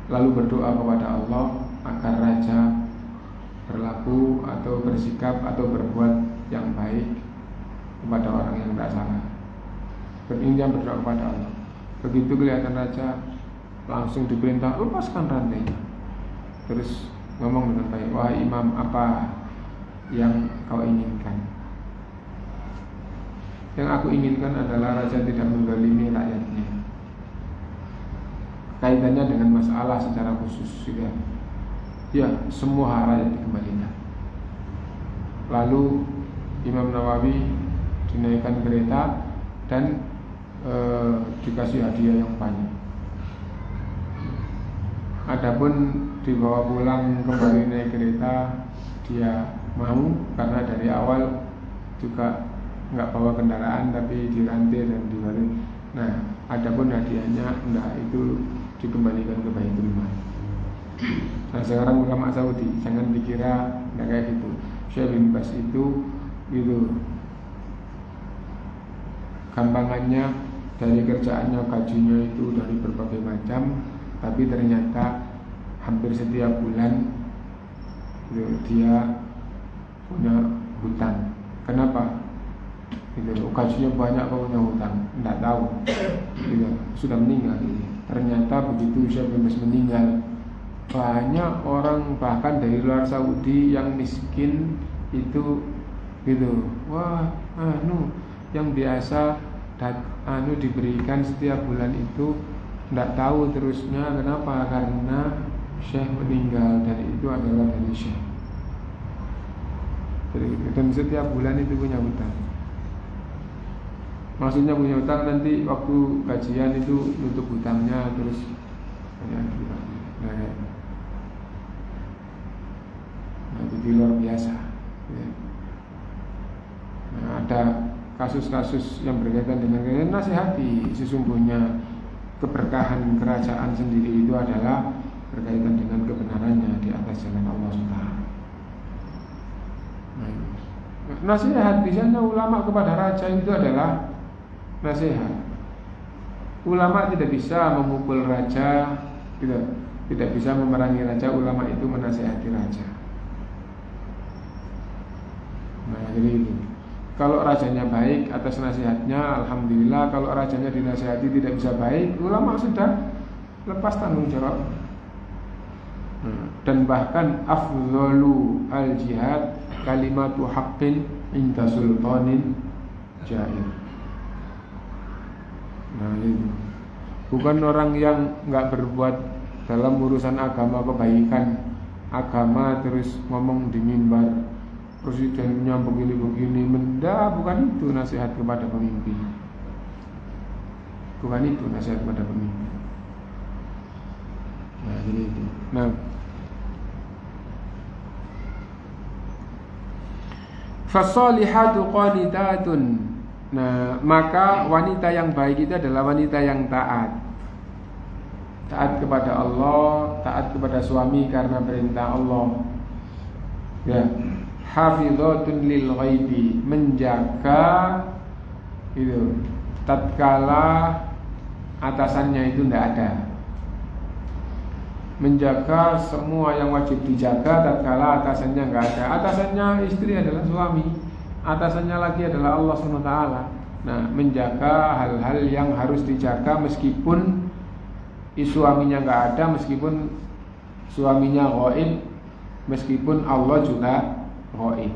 Speaker 1: lalu berdoa kepada Allah agar raja berlaku atau bersikap atau berbuat yang baik kepada orang yang tidak salah. Berinjam berdoa kepada Allah. Begitu kelihatan raja, langsung diperintah lepaskan rantainya. Terus ngomong dengan baik, wahai imam, apa yang kau inginkan? Yang aku inginkan adalah raja tidak menzalimi rakyatnya. Kaitannya dengan masalah secara khusus juga. Ya, semua rakyat dikembalikan. Lalu Imam Nawawi dinaikkan kereta dan dikasih hadiah yang banyak. Adapun dibawa pulang kembali naik kereta, dia mau karena dari awal juga nggak bawa kendaraan tapi dirantai dan dibalik. Nah, adapun hadiahnya enggak, itu dikembalikan ke Baitul Mal. Nah, sekarang ulama Saudi jangan dikira enggak kayak gitu. Syekh bin Baz itu gitu. Gampangannya dari kerjaannya, gajinya itu dari berbagai macam, tapi ternyata hampir setiap bulan dia punya hutang. Kenapa? Gitu, gajinya banyak kok punya hutang, tidak tahu. Gitu, sudah meninggal. Ternyata begitu Syekh bin Baz meninggal, banyak orang bahkan dari luar Saudi yang miskin itu gitu. Wah, yang biasa diberikan setiap bulan itu tidak tahu terusnya. Kenapa? Karena Syekh meninggal dan itu adalah dari Syekh. Dan setiap bulan itu punya hutang. Maksudnya punya hutang, nanti waktu gajian itu nutup hutangnya terus itu luar biasa. Nah, ada kasus-kasus yang berkaitan dengan nasihati. Sesungguhnya keberkahan kerajaan sendiri itu adalah berkaitan dengan kebenarannya di atas jalan Allah SWT. Nasihat di sana ulama kepada raja itu adalah nasihat. Ulama tidak bisa memukul raja, tidak bisa memerangi raja. Ulama itu menasihati raja. Nah, jadi itu. Kalau rajanya baik atas nasihatnya, alhamdulillah. Kalau rajanya dinasihati tidak bisa baik, ulama sudah lepas tanggung jawab. Dan bahkan afdhalu al-jihad kalimatu haqqin inda sultanin jair. Nah, itu. Bukan orang yang enggak berbuat dalam urusan agama kebaikan agama terus ngomong di mimbar, presidennya begini-begini, bukan itu nasihat kepada pemimpin. Bukan itu nasihat kepada pemimpin. Nah, jadi itu. Nah, fasolihatu qanitatun. Nah, maka wanita yang baik itu adalah wanita yang taat. Taat kepada Allah, taat kepada suami karena perintah Allah. Ya. Hafizatun lil ghaibi, menjaga itu tatkala atasannya itu tidak ada. Menjaga semua yang wajib dijaga tatkala atasannya enggak ada. Atasannya istri adalah suami, atasannya lagi adalah Allah SWT. Nah, menjaga hal-hal yang harus dijaga meskipun suaminya enggak ada, meskipun suaminya ghaib, meskipun Allah juga ghaib.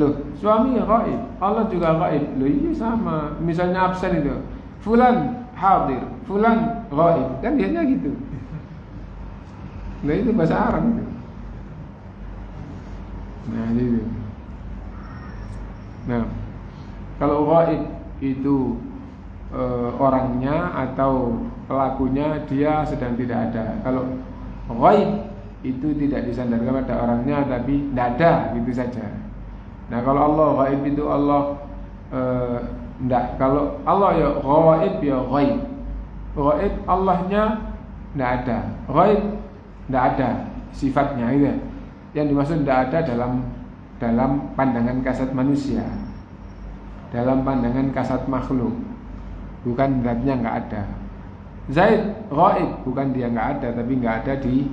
Speaker 1: Loh, suami ghaib, Allah juga ghaib. Loh, iya sama. Misalnya absen itu, fulan hadir, fulan ghaib, kan biasanya gitu. Nah, itu bahasa Arab itu. Nah, itu. Nah, kalau ghaib itu orangnya atau pelakunya dia sedang tidak ada. Kalau ghaib itu tidak disandarkan pada orangnya tapi tidak ada, gitu saja. Nah, kalau Allah ghaib itu Allah tidak. Kalau Allah ya ghaib ya ghaib. Ghaib Allahnya tidak ada. Ghaib tidak ada sifatnya itu. Yang dimaksud tidak ada dalam pandangan kasat manusia, dalam pandangan kasat makhluk. Bukan zatnya nggak ada. Zaid ghaib, bukan dia nggak ada, tapi nggak ada di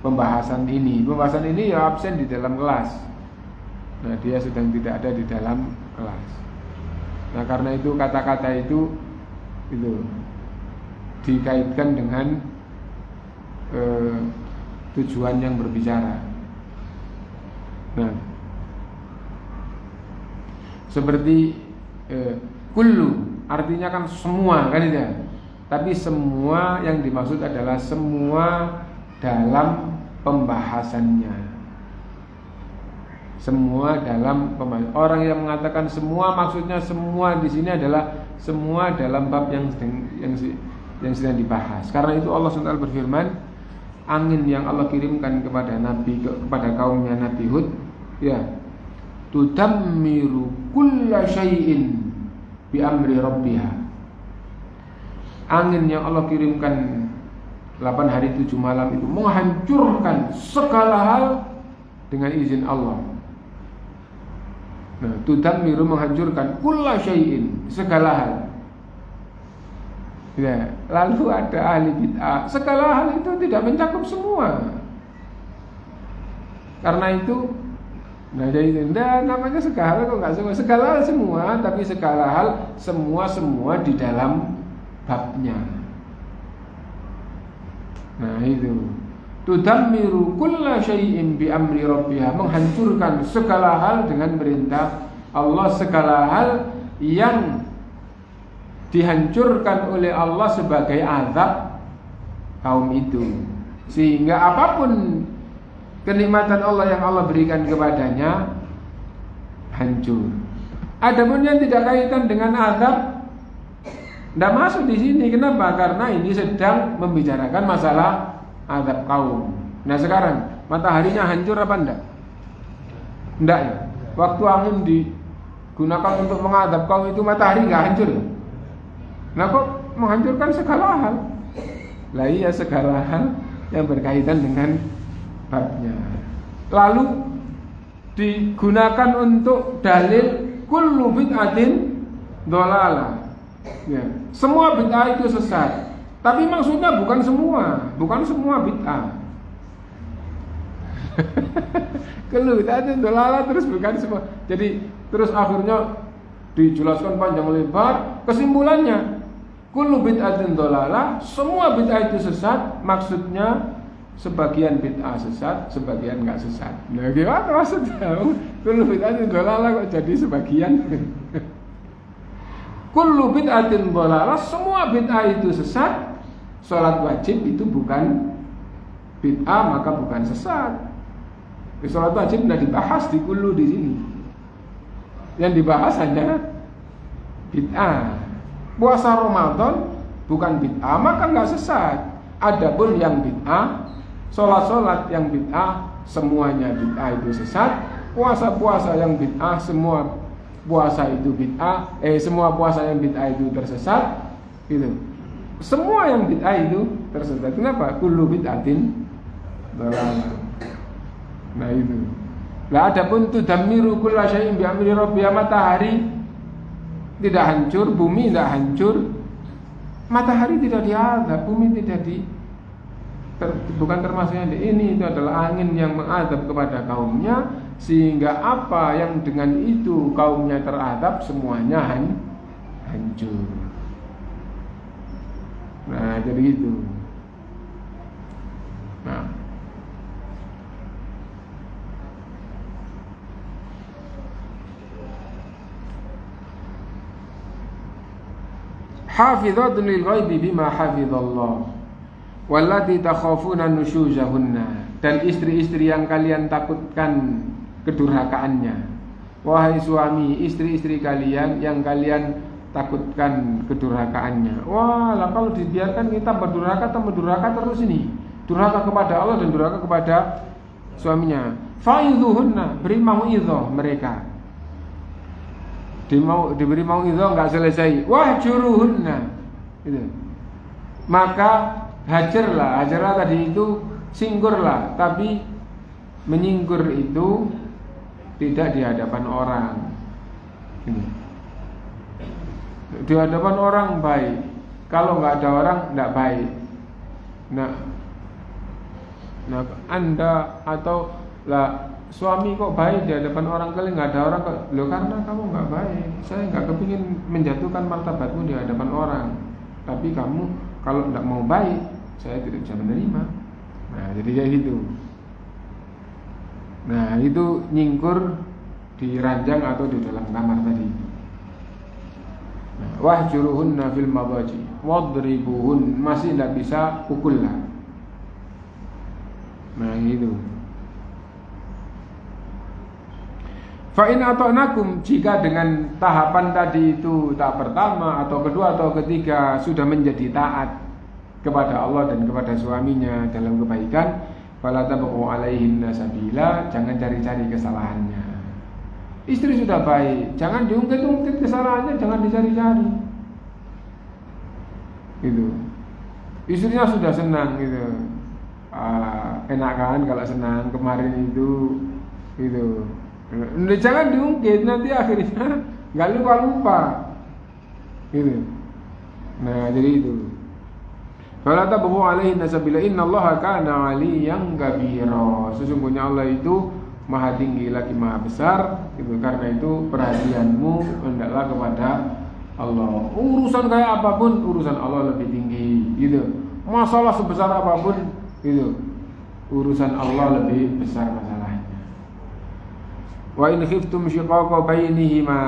Speaker 1: pembahasan ini. Pembahasan ini ya absen di dalam kelas. Nah, dia sedang tidak ada di dalam kelas. Nah, karena itu kata-kata itu dikaitkan dengan tujuan yang berbicara. Nah, seperti kullu artinya kan semua kan itu. Tapi semua yang dimaksud adalah semua dalam pembahasannya. Semua dalam pembahasan. Orang yang mengatakan semua maksudnya semua di sini adalah semua dalam bab yang sedang dibahas. Karena itu Allah SWT berfirman, angin yang Allah kirimkan kepada kepada kaumnya Nabi Hud, ya, tudammiru kulla syai'in bi amri rabbiha. Angin yang Allah kirimkan 8 hari 7 malam itu menghancurkan segala hal dengan izin Allah. Nah, tudammiru menghancurkan kulla syai'in, segala hal. Ya, lalu ada ahli bid'ah, segala hal itu tidak mencakup semua. Karena itu, nah jadi namanya segala hal kok nggak semua, segala hal semua, tapi segala hal semua di dalam babnya. Nah itu, tudammiru kulla syai'in bi amri rabbiha, menghancurkan segala hal dengan perintah Allah, segala hal yang dihancurkan oleh Allah sebagai azab kaum itu, sehingga apapun kenikmatan Allah yang Allah berikan kepadanya hancur. Adapun yang tidak kaitan dengan azab tidak masuk di sini. Kenapa? Karena ini sedang membicarakan masalah azab kaum. Nah sekarang mataharinya hancur apa enggak? Enggak ya. Waktu angin digunakan untuk mengadab kaum itu matahari enggak hancur ya? Nah kok menghancurkan segala hal? Lah iya, segala hal yang berkaitan dengan babnya. Lalu digunakan untuk dalil kullu bid'atin dhalalah. Ya, semua bid'ah itu sesat. Tapi maksudnya bukan semua bid'ah. Kullu bid'atin dhalalah terus bukan semua. Jadi terus akhirnya dijelaskan panjang lebar, kesimpulannya kullu bid'atin dhalalah, semua bid'ah itu sesat, maksudnya sebagian bid'ah sesat, sebagian enggak sesat. Nah, gimana maksudnya? Kullu bid'atin dhalalah kok jadi sebagian? Kullu bid'atin dhalalah, semua bid'ah itu sesat. Salat wajib itu bukan bid'ah, maka bukan sesat. Salat wajib tidak dibahas di kullu di sini. Yang dibahas hanya bid'ah. Puasa Ramadan bukan bid'ah, maka enggak sesat. Adapun yang bid'ah, sholat yang bid'ah, semuanya bid'ah itu sesat. Puasa yang bid'ah, semua puasa itu bid'ah. Semua puasa yang bid'ah itu tersesat. Gitu. Semua yang bid'ah itu tersesat. Kenapa? Kullu bid'atin dhalalah. Nah itu. Lah adapun tudammiru kulla syai'in bi amri rabbiha, matahari tidak hancur, bumi tidak hancur. Matahari tidak diazab, bumi tidak bukan termasuknya ini. Itu adalah angin yang mengadab kepada kaumnya, sehingga apa yang dengan itu kaumnya teradab semuanya hancur. Nah jadi itu. Nah, hafizatun lil ghaibi bima hafizallah wallati takhafuna nusyuzahunna, dan istri-istri yang kalian takutkan kedurhakaannya. Wahai suami, istri-istri kalian yang kalian takutkan kedurhakaannya. Wah, lah kalau dibiarkan kita berdurhaka terus ini. Durhaka kepada Allah dan durhaka kepada suaminya. Fa'idhuhunna, beri mau'idhah mereka. Diberi mau'idhah enggak selesai. Wahjuruhunna. Gitu. Maka hajarlah tadi itu singgurlah, tapi menyinggur itu tidak di hadapan orang. Ini. Di hadapan orang baik, kalau nggak ada orang nggak baik. Nah Anda atau lah suami kok baik di hadapan orang, kali nggak ada orang kok. Loh, karena kamu nggak baik. Saya nggak kepingin menjatuhkan martabatmu di hadapan orang. Tapi kamu kalau nggak mau baik, saya tidak bisa menerima. Nah jadi kayak gitu. Nah itu nyingkur di ranjang atau di dalam kamar tadi. Wahjuruhunna fil madaji wadribuhun, masih tidak bisa pukullah. Nah itu. Fa'in ata'nakum, jika dengan tahapan tadi itu tahap pertama atau kedua atau ketiga sudah menjadi taat kepada Allah dan kepada suaminya dalam kebaikan, fala tabqu alaihinna sabila, jangan cari-cari kesalahannya. Istri sudah baik, jangan diungkit-ungkit kesalahannya, jangan dicari-cari. Gitu. Istrinya sudah senang gitu. Enak kan kalau senang kemarin itu gitu. Jangan diungkit, nanti akhirnya nggak lupa gitu. Nah jadi itu. Fala tabghu alaihi nasabila innallaha kana 'aliyyan kabira. Sesungguhnya Allah itu maha tinggi lagi maha besar gitu. Karena itu perhatianmu hendaklah kepada Allah. Urusan kayak apapun urusan Allah lebih tinggi gitu. Masalah sebesar apapun gitu, urusan Allah lebih besar masalahnya. Wa in khiftum shiqaqa bainihima,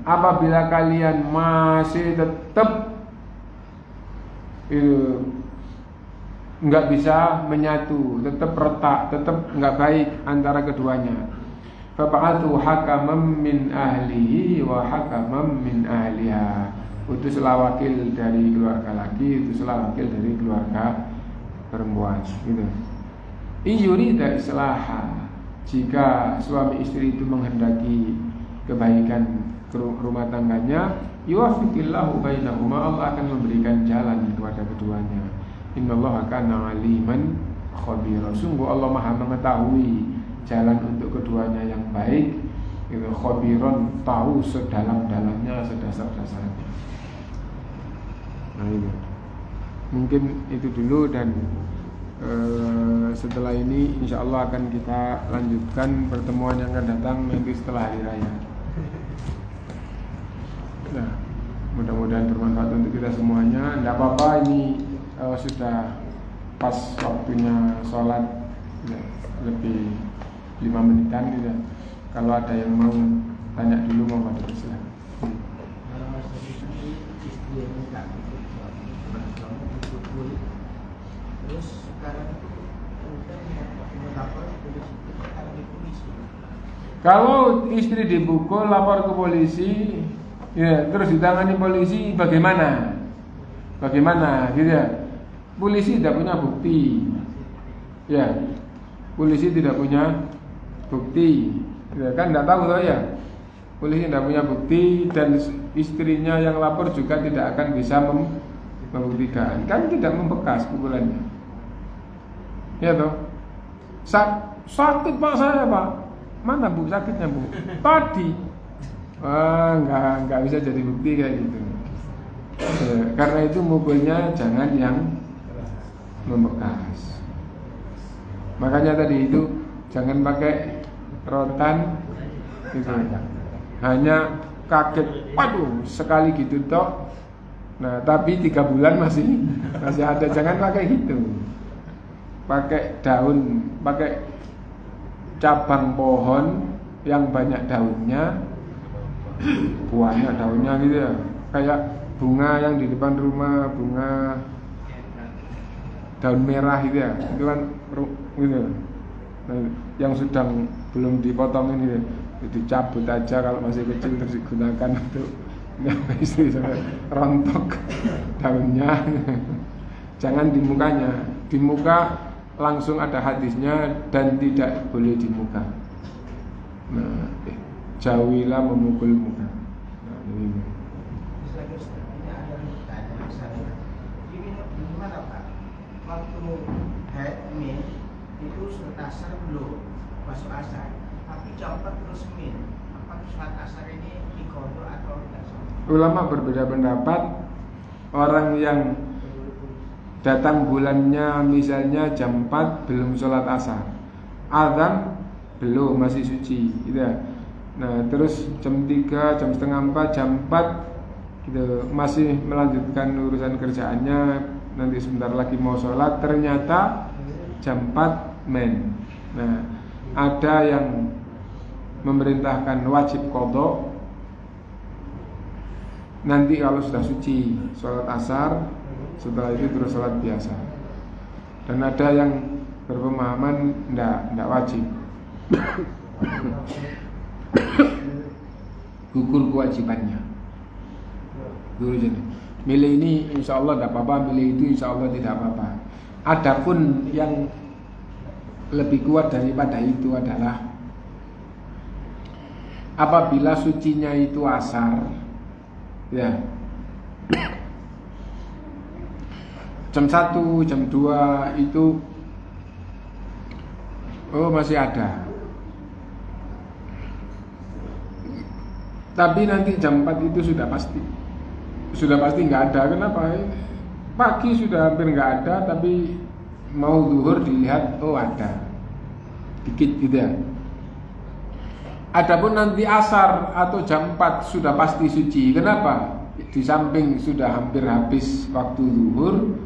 Speaker 1: apabila kalian masih tetap enggak bisa menyatu, tetap retak, tetap enggak baik antara keduanya, fab'athu hakaman min ahlihi wa hakaman min ahliha, utuslah wakil dari keluarga laki, utuslah wakil dari keluarga perempuan gitu. Iyurida islaha, jika suami istri itu menghendaki kebaikan rumah tangganya, yuwaffiqillahu bainahuma, Allah akan memberikan jalan kepada keduanya. Innallaha kana aliman khabira, sungguh Allah maha mengetahui jalan untuk keduanya yang baik gitu. Khabiron, tahu sedalam-dalamnya, sedasar-dasarnya. Nah itu mungkin itu dulu, dan setelah ini insya Allah akan kita lanjutkan pertemuan yang akan datang nanti setelah hari raya. Nah, mudah-mudahan bermanfaat untuk kita semuanya. Tidak apa-apa, ini sudah pas waktunya sholat ya, lebih 5 menitan gitu. Kalau ada yang mau tanya dulu, mau pada silakan.
Speaker 2: Terus sekarang itu melapor ke polisi, sekarang di polisi.
Speaker 1: Kalau istri dipukul lapor ke polisi, ya terus ditangani polisi, bagaimana? Bagaimana gitu ya? Polisi tidak punya bukti. Ya. Polisi tidak punya bukti. Ya, kan tidak tahu loh ya. Polisi tidak punya bukti, dan istrinya yang lapor juga tidak akan bisa membuktikan. Kan tidak membekas pukulannya. Ya toh. Sakit Pak saya Pak. Mana Bu sakitnya Bu? Tadi. Enggak bisa jadi bukti kayak gitu. Karena itu mukulnya jangan yang membekas. Makanya tadi itu jangan pakai rotan gitu. Hanya kaget, waduh sekali gitu toh. Nah tapi 3 bulan masih ada. Jangan pakai gitu. Pakai daun, pakai cabang pohon yang banyak daunnya, buahnya daunnya gitu ya. Kayak bunga yang di depan rumah, bunga daun merah gitu ya. Itu kan gitu. Nah, yang sedang belum dipotong ini dicabut aja kalau masih kecil, terus digunakan untuk istri sampai rontok daunnya. Jangan di mukanya. Di muka langsung ada hadisnya, dan tidak boleh di muka. Nah, jauhilah memukul muka. Nah, ini.
Speaker 2: Selanjutnya ada pertanyaan saya. Gimana Pak? Waktu min itu surat asar belum masuk asar, tapi jam 4 terus min. Apa surat asar ini dikodok atau tidak?
Speaker 1: Ulama berbeda pendapat. Orang yang datang bulannya misalnya jam 4 belum sholat asar, azan belum, masih suci gitu ya. Nah terus jam 3, jam setengah 4, jam 4 gitu, masih melanjutkan urusan kerjaannya, nanti sebentar lagi mau sholat, ternyata jam 4 men. Nah ada yang memerintahkan wajib qadha nanti kalau sudah suci sholat asar, setelah itu terus sholat biasa. Dan ada yang berpemahaman ndak wajib. Gugur kewajibannya. Guru jadi milih ini insya Allah tidak apa-apa, milih itu insya Allah tidak apa-apa. Adapun yang lebih kuat daripada itu adalah apabila sucinya itu asar, ya, jam 1, jam 2 itu masih ada. Tapi nanti jam 4 itu sudah pasti nggak ada. Kenapa? Pagi sudah hampir nggak ada, tapi mau zuhur dilihat ada dikit gitu ya. Adapun nanti asar atau jam 4 sudah pasti suci. Kenapa? Di samping sudah hampir habis waktu zuhur,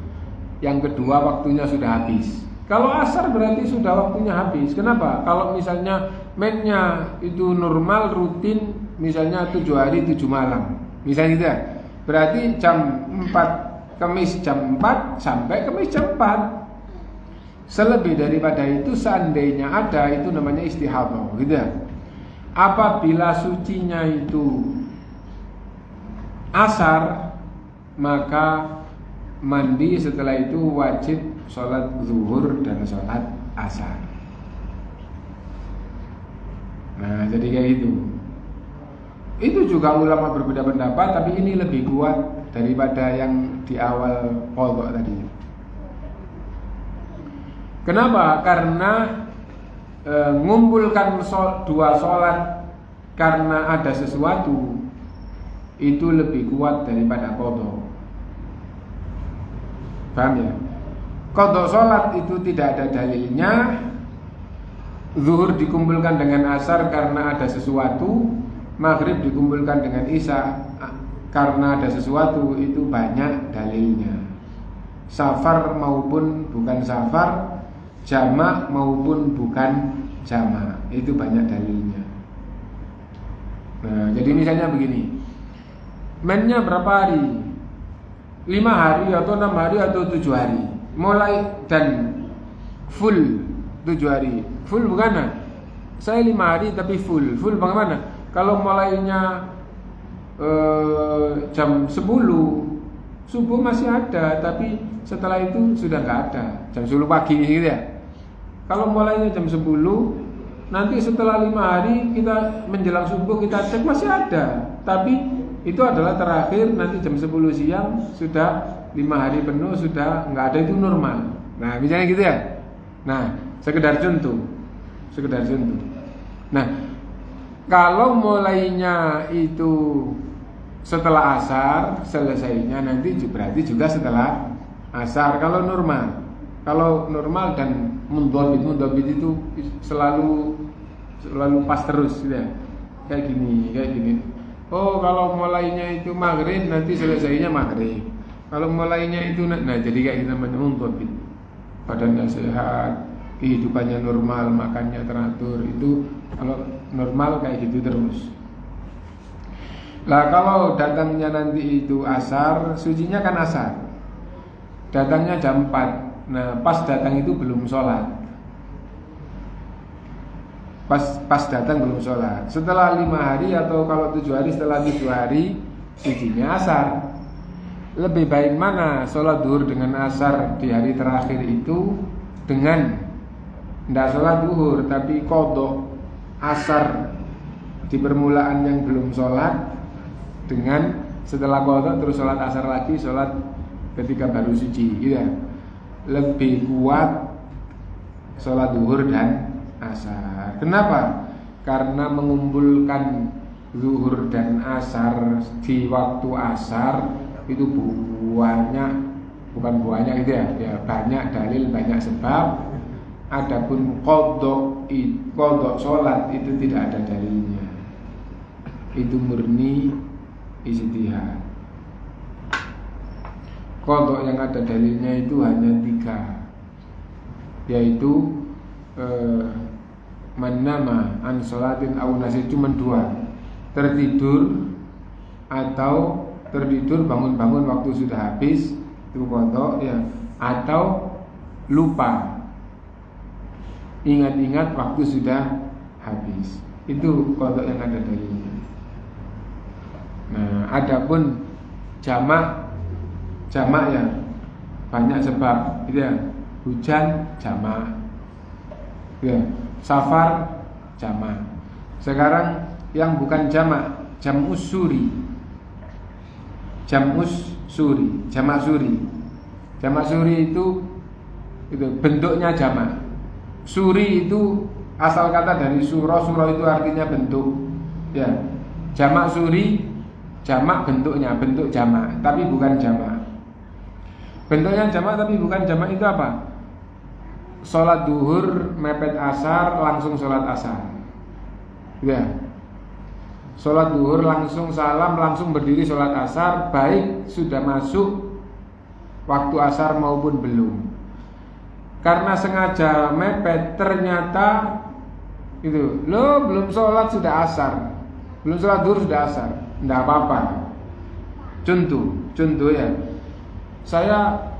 Speaker 1: yang kedua waktunya sudah habis. Kalau asar berarti sudah waktunya habis. Kenapa? Kalau misalnya mainnya itu normal rutin, misalnya 7 hari 7 malam, misalnya gitu ya, berarti jam 4 Kamis jam 4 sampai Kamis jam 4. Selebih daripada itu seandainya ada, itu namanya istihadhah, gitu ya. Apabila sucinya itu asar, maka mandi setelah itu wajib sholat zuhur dan sholat asar. Nah, jadi kayak gitu. Itu juga ulama berbeda pendapat, tapi ini lebih kuat daripada yang di awal qadha tadi. Kenapa? Karena ngumpulkan dua sholat karena ada sesuatu itu lebih kuat daripada qadha. Paham ya? Qadha sholat itu tidak ada dalilnya. Zuhur dikumpulkan dengan asar karena ada sesuatu. Maghrib dikumpulkan dengan isya karena ada sesuatu, itu banyak dalilnya. Safar maupun bukan safar, jamak maupun bukan jamak, itu banyak dalilnya. Nah, jadi misalnya begini, mainnya berapa hari? 5 hari atau 6 hari atau 7 hari, mulai dan full 7 hari. Full bukan? Saya 5 hari tapi full bagaimana? Kalau mulainya jam 10 subuh masih ada, tapi setelah itu sudah nggak ada, jam 10 pagi gitu ya. Kalau mulainya jam 10, nanti setelah 5 hari kita menjelang subuh kita cek masih ada, tapi itu adalah terakhir nanti jam 10 siang, sudah 5 hari penuh, sudah nggak ada, itu normal. Nah, misalnya gitu ya. Nah, sekedar contoh. Nah, kalau mulainya itu setelah asar, selesainya nanti berarti juga setelah asar. Kalau normal dan mundhabit itu selalu pas terus gitu ya. Kayak gini. Oh, kalau mulainya itu maghrib, nanti selesainya maghrib. Kalau mulainya itu jadi kayak gitu namanya mundhabit. Badannya sehat, kehidupannya normal, makannya teratur, itu kalau normal kayak gitu terus. Lah kalau datangnya nanti itu asar, sucinya kan asar, datangnya jam 4. Nah, pas datang itu belum sholat, pas datang belum sholat. Setelah 5 hari atau kalau 7 hari, setelah 7 hari sucinya asar. Lebih baik mana? Sholat zuhur dengan asar di hari terakhir itu dengan tidak sholat zuhur tapi qadha asar di permulaan yang belum sholat, dengan setelah qadha terus sholat asar lagi, sholat ketika baru suci, gitu ya. Lebih kuat sholat zuhur dan asar. Kenapa? Karena mengumpulkan zuhur dan asar di waktu asar itu banyak gitu ya, banyak dalil, banyak sebab. Adapun qadha sholat itu tidak ada dalilnya, itu murni ijtihad. Qadha yang ada dalilnya itu hanya 3, yaitu man-nama an sholatin aw nasi, cuma 2, tertidur atau bangun-bangun waktu sudah habis, itu qadha ya, atau lupa ingat-ingat waktu sudah habis. Itu qadha yang ada dalilnya. Nah, adapun jamak ya banyak sebab, gitu ya. Hujan jamak, ya. Safar jamak. Sekarang yang bukan jamak, jamak suri. Jamak suri itu bentuknya jamak. Suri itu asal kata dari suro itu artinya bentuk. Ya, jamak suri, jamak bentuknya, bentuk jamak, tapi bukan jamak. Bentuknya jamak tapi bukan jamak itu apa? Sholat duhur mepet asar, langsung sholat asar. Ya, sholat duhur langsung salam, langsung berdiri sholat asar, baik sudah masuk waktu asar maupun belum. Karena sengaja mepet, ternyata itu lo belum sholat sudah asar, belum sholat duhur sudah asar, tidak apa-apa. Contoh ya, saya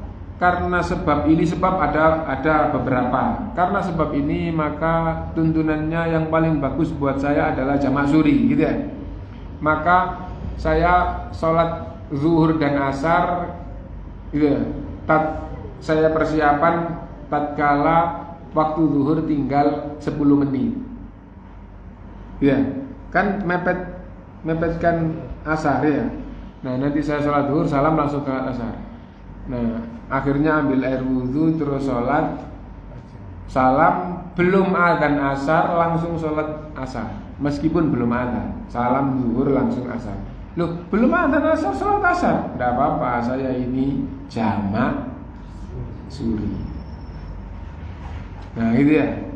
Speaker 1: karena sebab ini, sebab ada beberapa. Karena sebab ini maka tuntunannya yang paling bagus buat saya adalah jamak suri, gitu ya. Maka saya sholat zuhur dan asar, gitu ya. Saya persiapan tatkala waktu zuhur tinggal 10 menit. Ya, kan mepetkan asar ya. Nah, nanti saya sholat zuhur, salam langsung ke asar. Nah, akhirnya ambil air wudhu, terus sholat, salam, belum adzan asar, langsung sholat asar. Meskipun belum adzan, salam zuhur langsung asar. Loh, belum adzan asar, sholat asar? Tidak apa-apa, saya ini jamak suri. Nah, gitu ya.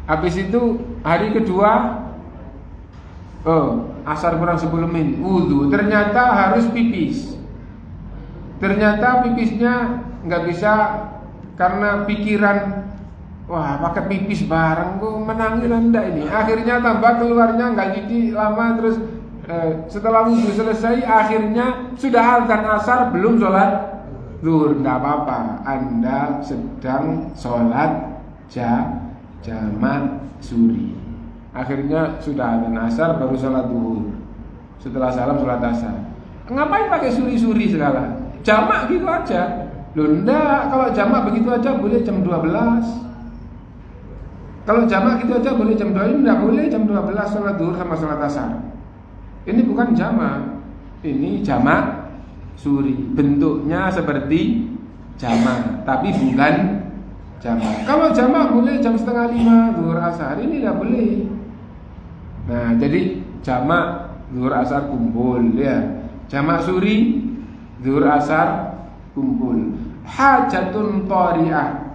Speaker 1: Habis itu hari kedua, asar kurang 10 menit, wudhu, ternyata harus pipis. Ternyata pipisnya nggak bisa karena pikiran, wah pakai pipis bareng kok menangis anda ini. Akhirnya tambah keluarnya nggak jadi lama, terus setelah wudhu selesai akhirnya sudah adzan asar belum sholat zuhur. Nggak apa-apa, anda sedang sholat jamak suri. Akhirnya sudah adzan asar baru sholat zuhur. Setelah salam sholat asar. Ngapain pakai suri-suri segala? Jamak gitu aja. Loh enggak, kalau jamak begitu aja boleh jam 12. Kalau jamak gitu aja boleh jam 2. Enggak boleh jam 12 sholat zuhur sama sholat asar. Ini bukan jamak, ini jamak suri. Bentuknya seperti jamak, tapi bukan jamak. Kalau jamak boleh jam 4:30 zuhur asar, ini enggak boleh. Nah, jadi jamak zuhur asar kumpul ya. Jamak suri zuhur asar kumpul. Hajatun thari'ah.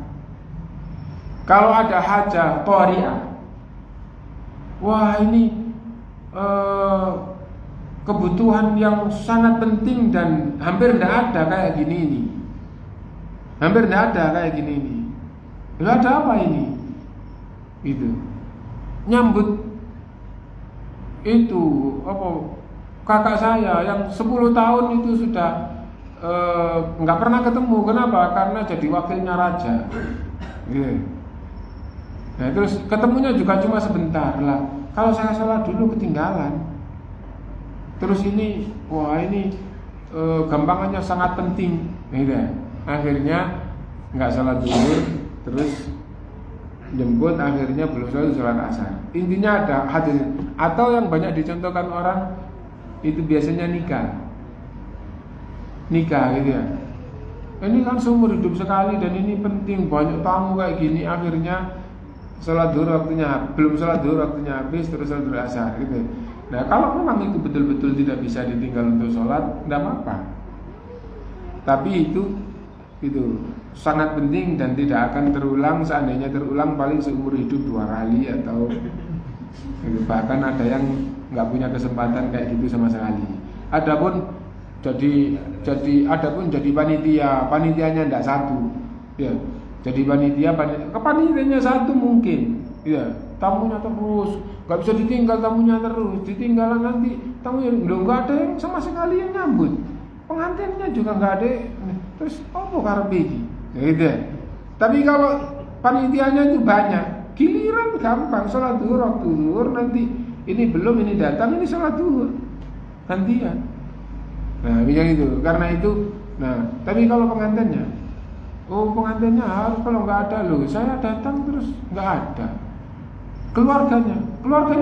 Speaker 1: Kalau ada hajah thari'ah, wah ini kebutuhan yang sangat penting dan hampir tidak ada kayak gini ini. Hampir tidak ada kayak gini ini. Lalu ada apa ini? Itu nyambut itu apa? Kakak saya yang 10 tahun itu sudah nggak pernah ketemu. Kenapa? Karena jadi wakilnya raja. Yeah. Nah, terus ketemunya juga cuma sebentar lah. Kalau saya sholat dulu ketinggalan. Terus ini, wah ini gampangannya sangat penting. Gitu. Akhirnya nggak sholat dulu, terus jemput, akhirnya belum sholat asar. Intinya ada hadis. Atau yang banyak dicontohkan orang itu biasanya nikah gitu ya. Ini kan seumur hidup sekali dan ini penting, banyak tamu kayak gini, akhirnya sholat zuhur waktunya belum sholat zuhur waktunya habis, terus sholat zuhur asar gitu. Nah, kalau memang itu betul-betul tidak bisa ditinggal untuk sholat, tidak apa-apa. Tapi itu sangat penting dan tidak akan terulang. Seandainya terulang paling seumur hidup 2 kali atau bahkan ada yang nggak punya kesempatan kayak gitu sama sekali. Adapun jadi panitianya tidak satu, ya. Jadi panitianya satu mungkin, ya. Tamunya terus, nggak bisa ditinggal tamunya terus, ditinggalan nanti tamunya nggak ada yang sama sekali yang nyambut, pengantinnya juga nggak ada, terus apa karepe iki, gitu. Tapi kalau panitianya itu banyak, Giliran gampang, sholat duhur waktu duhur, nanti ini belum, ini datang, ini sholat duhur gantian. Nah bisa itu, karena itu. Nah tapi kalau pengantinnya, harus kalau nggak ada loh, saya datang terus nggak ada. Keluarganya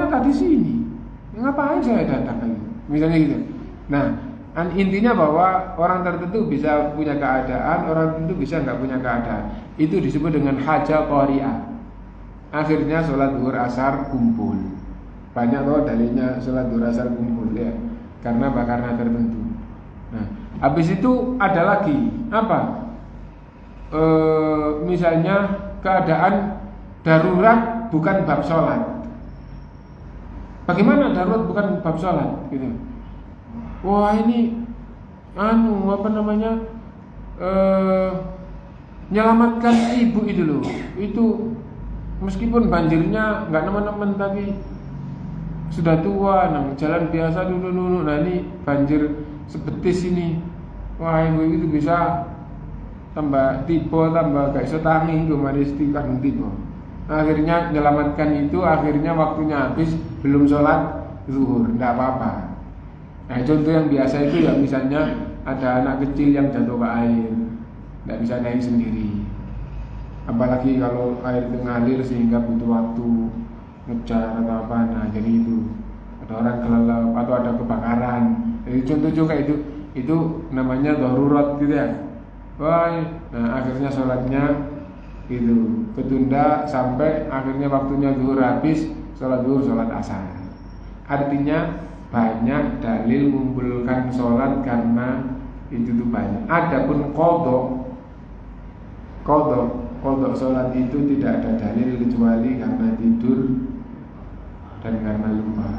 Speaker 1: nggak di sini, ngapain saya datang lagi? Misalnya gitu. Nah intinya bahwa orang tertentu bisa punya keadaan, orang tertentu bisa nggak punya keadaan. Itu disebut dengan haja qari'ah. Akhirnya sholat duhur asar kumpul. Banyak loh dalilnya sholat duhur asar kumpul ya, karena tertentu. Nah, habis itu ada lagi apa? Misalnya keadaan darurat bukan bab sholat. Bagaimana darurat bukan bab sholat? Gitu. Wah ini, nyelamatkan ibu itu loh. Itu meskipun banjirnya nggak nemen-nemen tapi sudah tua, jalan biasa dulu. Nah ini banjir sebetis ini, wah ibu itu bisa tambah tiba, tambah gak iso tangi itu maris tikang tiba. Akhirnya menyelamatkan itu, akhirnya waktunya habis belum sholat zuhur, tidak apa-apa. Nah contoh yang biasa itu ya misalnya ada anak kecil yang jatuh ke air, tidak bisa naik sendiri. Apalagi kalau air itu ngalir sehingga butuh waktu ngejar atau apa, nah jadi itu ada orang kelelep atau ada kebakaran. Jadi contoh juga itu namanya darurat gitu ya. Wah, nah akhirnya sholatnya itu ketunda sampai akhirnya waktunya zuhur habis, sholat zuhur, sholat asar. Artinya banyak dalil mengumpulkan sholat karena itu tuh banyak. Adapun qadha sholat itu tidak ada dalil kecuali karena tidur dan karena lupa.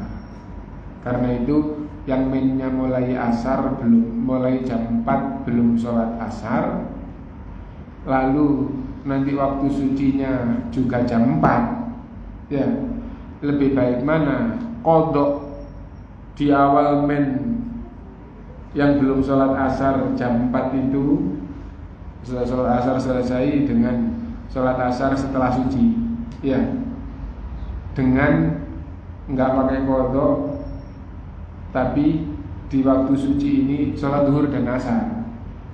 Speaker 1: Karena itu yang mainnya mulai jam 4 belum sholat asar, lalu nanti waktu sucinya juga jam 4, ya lebih baik mana? Qadha di awal yang belum sholat asar jam 4 itu, setelah sholat asar selesai dengan sholat asar setelah suci, ya, dengan nggak pakai qadha, tapi di waktu suci ini sholat duhur dan asar.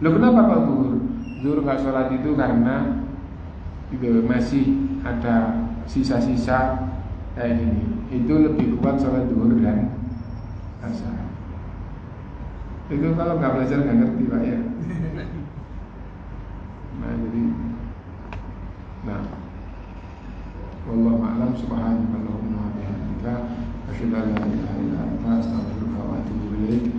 Speaker 1: Loh kenapa kok duhur? Duhur nggak sholat itu karena itu masih ada sisa-sisa kayak gini. Itu lebih kuat sholat duhur dan asar. Itu kalau nggak belajar nggak ngerti Pak ya. Nah jadi, wallahu a'lam, subhanakallahumma wa bihamdika, asyhadu an la ilaha illa anta, astaghfiruka wa atubu ilaik.